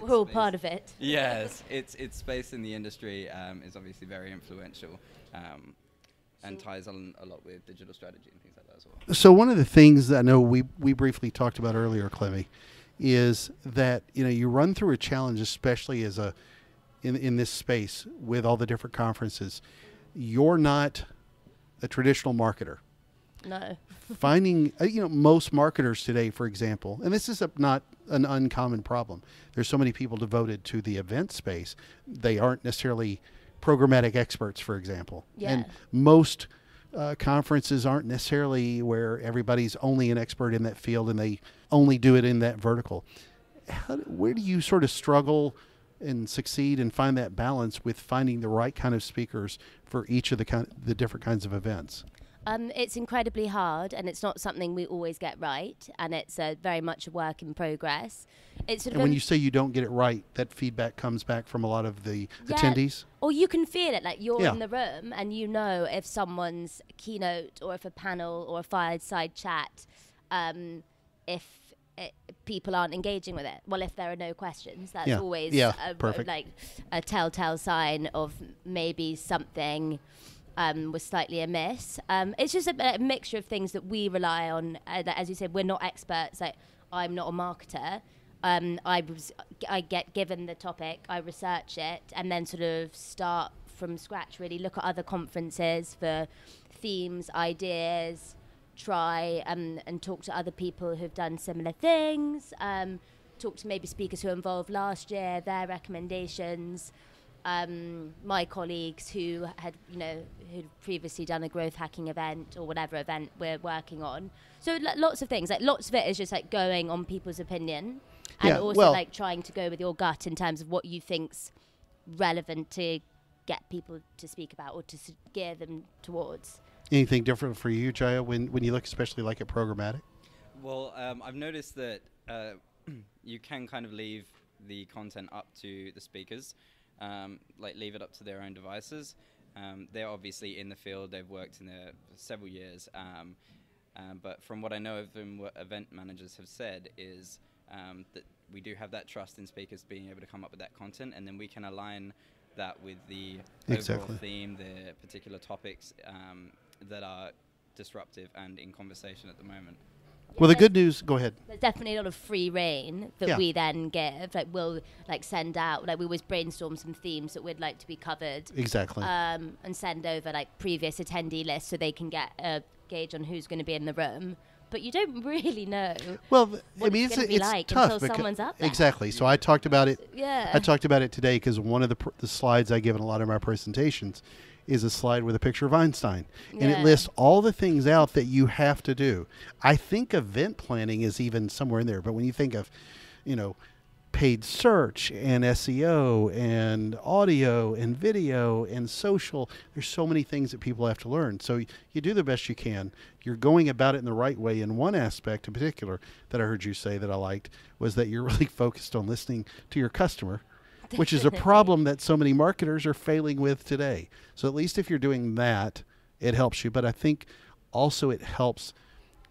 we're all part of it. Yes, its space in the industry is obviously very influential. And ties on a lot with digital strategy and things like that as well. So one of the things that I know we briefly talked about earlier, Clemmy, is that you run through a challenge, especially as in this space with all the different conferences. You're not a traditional marketer. No. Finding most marketers today, for example, and this is not an uncommon problem. There's so many people devoted to the event space, they aren't necessarily programmatic experts, for example. Yeah. And most conferences aren't necessarily where everybody's only an expert in that field and they only do it in that vertical. Where do you sort of struggle and succeed and find that balance with finding the right kind of speakers for each of the different kinds of events? It's incredibly hard, and it's not something we always get right, and it's very much a work in progress. It's sort of when you say you don't get it right, that feedback comes back from a lot of the attendees? Or you can feel it, like you're in the room, and you know if someone's keynote or if a panel or a fireside chat, people aren't engaging with it. Well, if there are no questions, that's always a telltale sign of maybe something was slightly amiss. It's just a mixture of things that we rely on. As you said, we're not experts. Like, I'm not a marketer. I get given the topic, I research it, and then sort of start from scratch, really look at other conferences for themes, ideas, try and talk to other people who've done similar things, talk to maybe speakers who were involved last year, their recommendations. My colleagues who had previously done a growth hacking event or whatever event we're working on. So lots of things, like lots of it is just like going on people's opinion. And Yeah, also well- like trying to go with your gut in terms of what you think's relevant to get people to speak about or to gear them towards. Anything different for you, Jaya, when you look especially like at programmatic? Well, I've noticed that you can kind of leave the content up to the speakers, like leave it up to their own devices. They're obviously in the field, they've worked in there for several years, but from what I know of them, what event managers have said is that we do have that trust in speakers being able to come up with that content, and then we can align that with the overall theme, the particular topics that are disruptive and in conversation at the moment. Well, the good news, go ahead. There's definitely a lot of free reign that we then give. Like we'll like send out, like we always brainstorm some themes that we'd like to be covered. Exactly. And send over like previous attendee lists so they can get a gauge on who's going to be in the room. But you don't really know. Well, what I mean, it's going to be it's like tough until someone's up there. Exactly. So I talked about it. Yeah. I talked about it today because one of the slides I give in a lot of my presentations is a slide with a picture of Einstein, and it lists all the things out that you have to do. I think event planning is even somewhere in there, but when you think of, paid search and SEO and audio and video and social, there's so many things that people have to learn. So you do the best you can. You're going about it in the right way. And one aspect in particular that I heard you say that I liked was that you're really focused on listening to your customer, which is a problem that so many marketers are failing with today. So at least if you're doing that, it helps you. But I think also it helps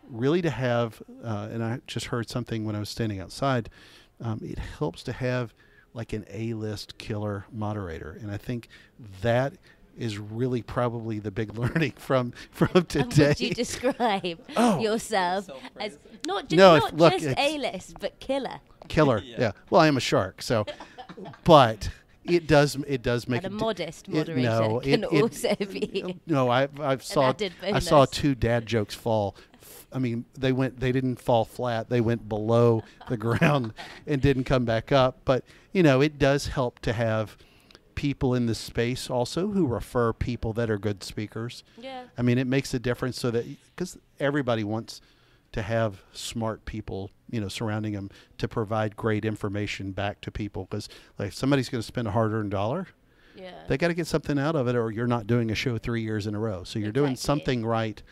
really to have, and I just heard something when I was standing outside, it helps to have like an A-list killer moderator. And I think that is really probably the big learning from today. And would you describe yourself as not just A-list, but killer? Killer, yeah. Well, I am a shark, so, but it does make and a modest moderator can also be. No, I saw 2 dad jokes fall. I mean, they didn't fall flat. They went below the ground and didn't come back up. But, it does help to have people in the space also who refer people that are good speakers. Yeah. I mean, it makes a difference so that, because everybody wants to have smart people, surrounding them to provide great information back to people. Because, like, if somebody's going to spend a hard-earned dollar, they got to get something out of it, or you're not doing a show 3 years in a row. So you're doing something right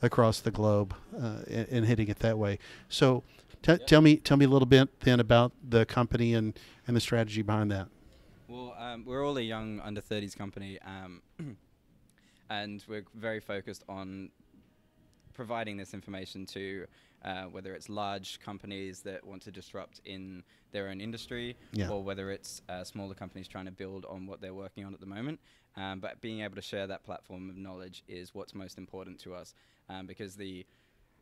across the globe and hitting it that way. So tell me a little bit then about the company and the strategy behind that. Well, we're all a young under 30s company, and we're very focused on providing this information to whether it's large companies that want to disrupt in their own industry, or whether it's smaller companies trying to build on what they're working on at the moment. But being able to share that platform of knowledge is what's most important to us, because the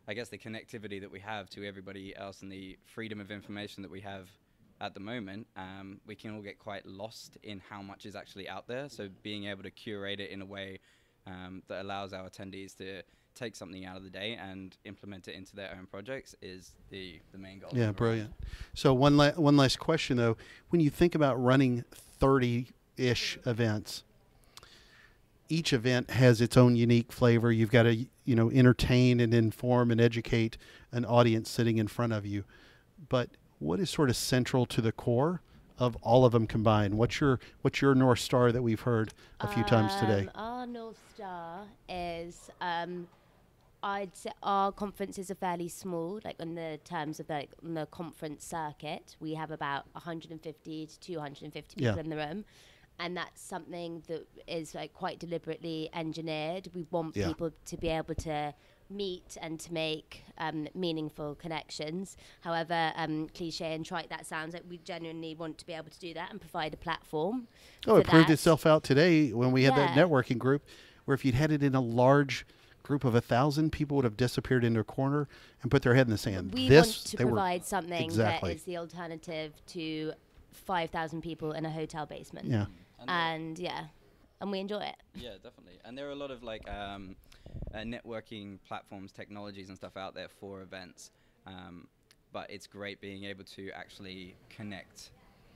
connectivity that we have to everybody else and the freedom of information that we have at the moment, we can all get quite lost in how much is actually out there. So being able to curate it in a way that allows our attendees to take something out of the day and implement it into their own projects is the main goal. Yeah, brilliant. So one last question though, when you think about running 30-ish events, each event has its own unique flavor. You've got to, entertain and inform and educate an audience sitting in front of you. But what is sort of central to the core of all of them combined? What's your North Star that we've heard a few times today? Our North Star is, I'd say our conferences are fairly small, like in the terms of on the conference circuit. We have about 150 to 250 people in the room. And that's something that is quite deliberately engineered. We want people to be able to meet and to make meaningful connections. However cliche and trite that sounds, like we genuinely want to be able to do that and provide a platform. It proved itself out today when we had that networking group, where if you'd had it in a large group of 1,000, people would have disappeared into a corner and put their head in the sand. We want to provide something that is the alternative to 5,000 people in a hotel basement. Yeah. And we enjoy it. Yeah, definitely. And there are a lot of networking platforms, technologies and stuff out there for events. But it's great being able to actually connect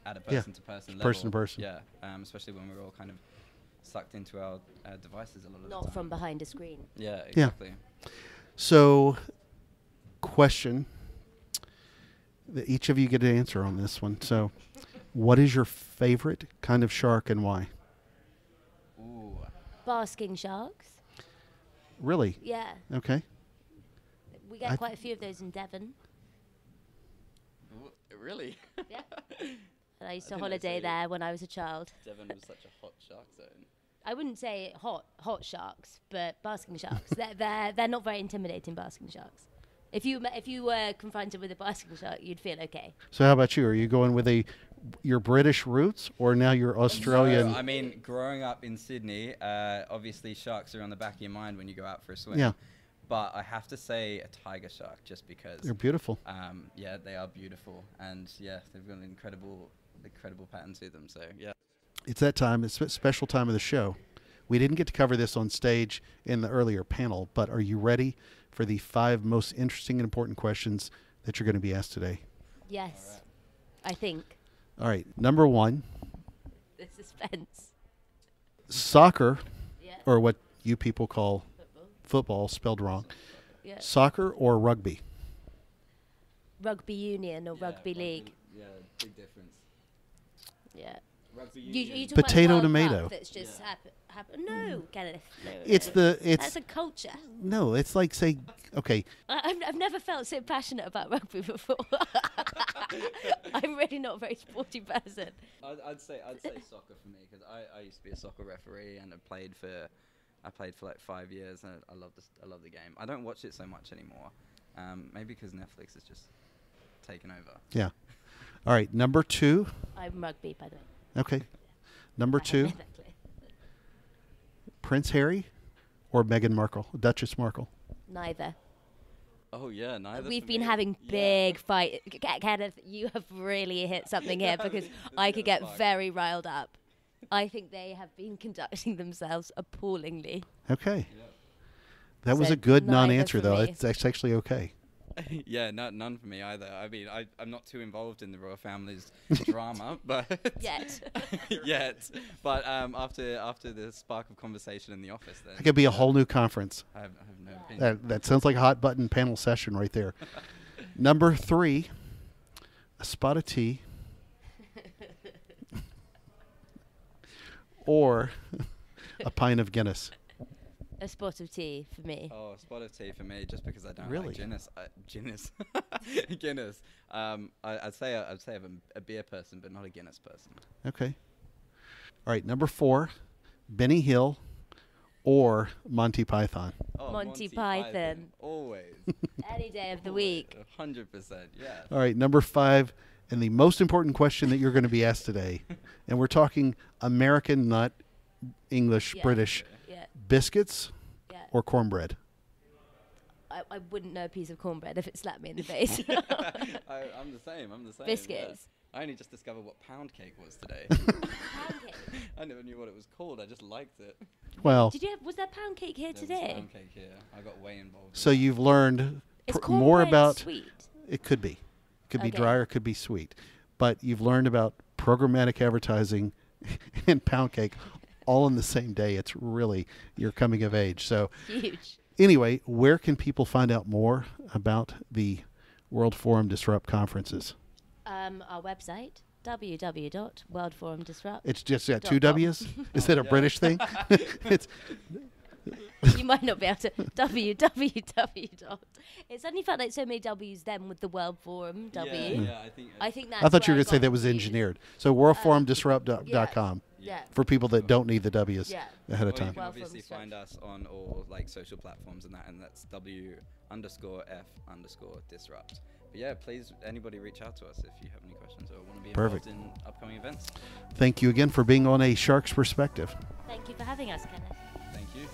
at a person-to-person level. Person-to-person. Yeah, especially when we're all kind of sucked into our devices a lot of the time. Not from behind a screen. Yeah, exactly. So, question. Each of you get an answer on this one. So, what is your favorite kind of shark and why? Ooh. Basking sharks. Really? Yeah. Okay. We get quite a few of those in Devon. Really? Yeah. And I used to holiday there when I was a child. Devon was such a hot shark zone. I wouldn't say hot sharks, but basking sharks. they're not very intimidating, basking sharks. If you were confronted with a basking shark, you'd feel okay. So how about you? Are you going with your British roots or now your Australian? No, I mean, growing up in Sydney, obviously sharks are on the back of your mind when you go out for a swim. Yeah. But I have to say a tiger shark just because. They're beautiful. Yeah, they are beautiful. And yeah, they've got an incredible pattern to them. So yeah. It's that time. It's a special time of the show. We didn't get to cover this on stage in the earlier panel, but are you ready for the 5 most interesting and important questions that you're going to be asked today? Yes, I think. All right. Number 1. The suspense. Soccer, Yeah. or what you people call football spelled wrong. Yeah. Soccer or rugby? Rugby union or rugby league. Yeah, big difference. Yeah. Rugby You talk Potato about the World tomato. Cup that's just happen. No, Kenneth. No, It's no. it's That's a culture. no. It's like say, okay, I've never felt so passionate about rugby before. I'm really not a very sporty person. I'd say soccer for me because I used to be a soccer referee and I played for like 5 years and I love the game. I don't watch it so much anymore, maybe because Netflix has just taken over. yeah. All right, number 2. I'm rugby, by the way. Okay, number 2. Prince Harry or Meghan Markle, Duchess Markle? Neither. Oh yeah, neither. We've for been me. having big fight. Kenneth, you have really hit something here because I could get very riled up. I think they have been conducting themselves appallingly. Okay. That was So a good neither non-answer, for though. me. It's actually okay. Yeah, none for me either. I mean, I'm not too involved in the royal family's drama, but yet. But after the spark of conversation in the office, then That could be a whole new conference. I have no opinion. That sounds like a hot button panel session right there. Number 3, a spot of tea or a pint of Guinness. A spot of tea for me. Oh, a spot of tea for me, just because I don't Really? like Guinness. Guinness. I'd say I'm a beer person, but not a Guinness person. Okay. All right, number 4, Benny Hill or Monty Python. Oh, Monty Python. Always. Any day of the week. 100%. Yeah. All right, number 5, and the most important question that you're going to be asked today, and we're talking American, not English, Yeah. British. Yeah. Biscuits Yeah. or cornbread? I wouldn't know a piece of cornbread if it slapped me in the face. I'm the same. Biscuits. Yeah. I only just discovered what pound cake was today. Pound cake. I never knew what it was called. I just liked it. Well, Was there pound cake here There was today? pound cake here. I got way involved. so you've learned Is more cornbread about sweet? it. Could be Okay. dry or it could be sweet, but you've learned about programmatic advertising and pound cake all in the same day. It's really your coming of age. So Huge. anyway, where can people find out more about the World Forum Disrupt conferences? Our website, www.worldforumdisrupt. It's just 2 .com. W's. Is that a British thing? It's You might not be able to. www. It suddenly felt like so many W's then with the World Forum W. Yeah, I think that's I thought you were where going to say got that was confused. engineered. So worldforumdisrupt.com Yeah. for people that don't need the W's Yeah. ahead of Or you time. can obviously find us on all like social platforms and that's W_F_disrupt. But yeah, please, anybody reach out to us if you have any questions or want to be Perfect. involved in upcoming events. Thank you again for being on A Shark's Perspective. Thank you for having us, Kenneth. Thank you.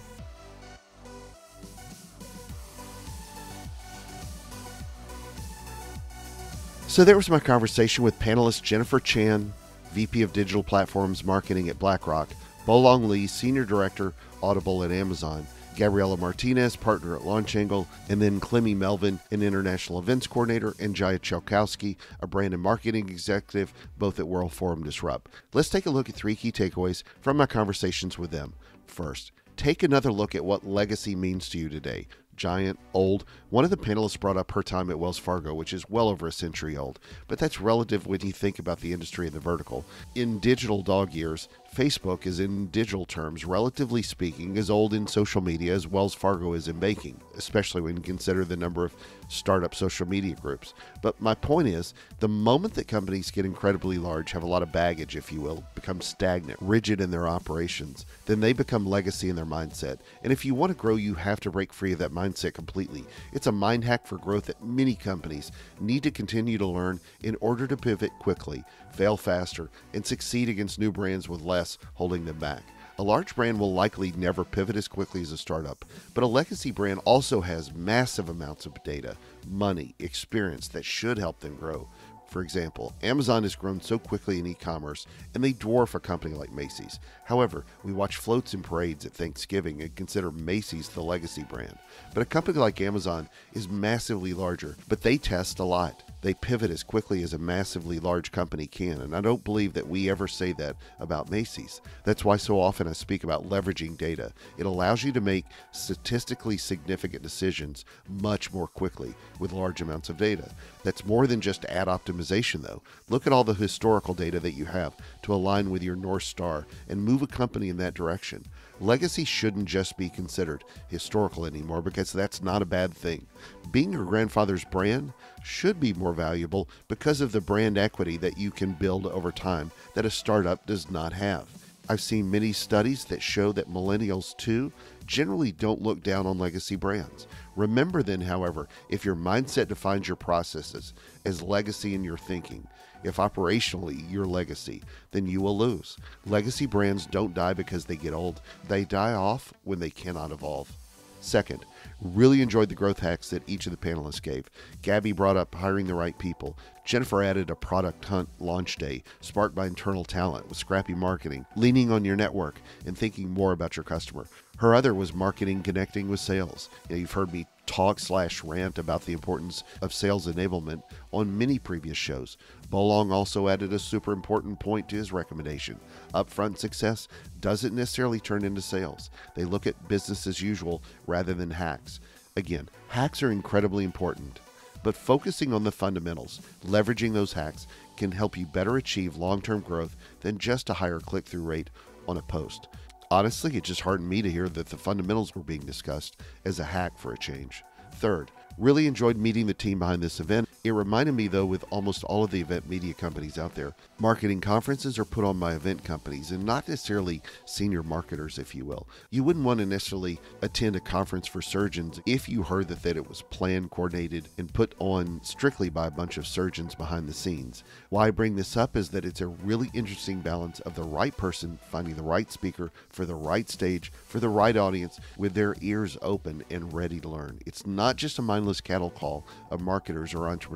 So there was my conversation with panelist Jennifer Chan, VP of Digital Platforms Marketing at BlackRock, Bolong Lee, Senior Director, Audible at Amazon, Gabriela Martinez, Partner at LaunchAngle, and then Clemmy Melvin, an International Events Coordinator, and Jaya Chalkowski, a Brand and Marketing Executive, both at World Forum Disrupt. Let's take a look at 3 key takeaways from my conversations with them. First, take another look at what legacy means to you today. giant, old. One of the panelists brought up her time at Wells Fargo, which is well over a century old, but that's relative when you think about the industry and the vertical. In digital dog years, Facebook is, in digital terms, relatively speaking, as old in social media as Wells Fargo is in banking, especially when you consider the number of startup social media groups. But my point is, the moment that companies get incredibly large, have a lot of baggage, if you will, become stagnant, rigid in their operations, then they become legacy in their mindset. And if you want to grow, you have to break free of that mindset completely. It's a mind hack for growth that many companies need to continue to learn in order to pivot quickly, fail faster, and succeed against new brands with less holding them back. A large brand will likely never pivot as quickly as a startup, but a legacy brand also has massive amounts of data, money, experience that should help them grow. For example, Amazon has grown so quickly in e-commerce, and they dwarf a company like Macy's. However, we watch floats and parades at Thanksgiving and consider Macy's the legacy brand. But a company like Amazon is massively larger, but they test a lot. They pivot as quickly as a massively large company can, and I don't believe that we ever say that about Macy's. That's why so often I speak about leveraging data. It allows you to make statistically significant decisions much more quickly with large amounts of data. That's more than just ad optimization, though. Look at all the historical data that you have to align with your North Star and move a company in that direction. Legacy shouldn't just be considered historical anymore, because that's not a bad thing. Being your grandfather's brand should be more valuable because of the brand equity that you can build over time that a startup does not have. I've seen many studies that show that millennials, too, generally don't look down on legacy brands. Remember then, however, if your mindset defines your processes as legacy in your thinking, if operationally you're legacy, then you will lose. Legacy brands don't die because they get old. They die off when they cannot evolve. Second, really enjoyed the growth hacks that each of the panelists gave. Gabby brought up hiring the right people. Jennifer added a product hunt launch day sparked by internal talent with scrappy marketing, leaning on your network and thinking more about your customer. Her other was marketing connecting with sales. You've heard me talk/rant about the importance of sales enablement on many previous shows. Bolong also added a super important point to his recommendation. Upfront success doesn't necessarily turn into sales. They look at business as usual rather than hacks. Again, hacks are incredibly important, but focusing on the fundamentals, leveraging those hacks, can help you better achieve long-term growth than just a higher click-through rate on a post. Honestly, it just heartened me to hear that the fundamentals were being discussed as a hack for a change. Third, really enjoyed meeting the team behind this event. It reminded me, though, with almost all of the event media companies out there, marketing conferences are put on by event companies and not necessarily senior marketers, if you will. You wouldn't want to necessarily attend a conference for surgeons if you heard that it was planned, coordinated, and put on strictly by a bunch of surgeons behind the scenes. Why I bring this up is that it's a really interesting balance of the right person finding the right speaker for the right stage, for the right audience, with their ears open and ready to learn. It's not just a mindless cattle call of marketers or entrepreneurs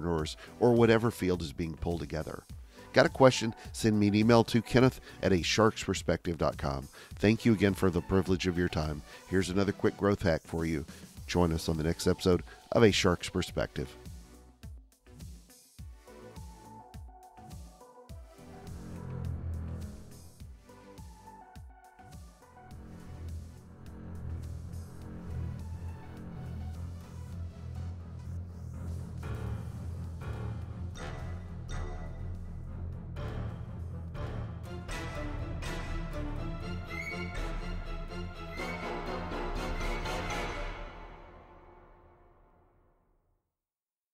or whatever field is being pulled together. Got a question? Send me an email to kenneth@asharksperspective.com. Thank you again for the privilege of your time. Here's another quick growth hack for you. Join us on the next episode of A Shark's Perspective.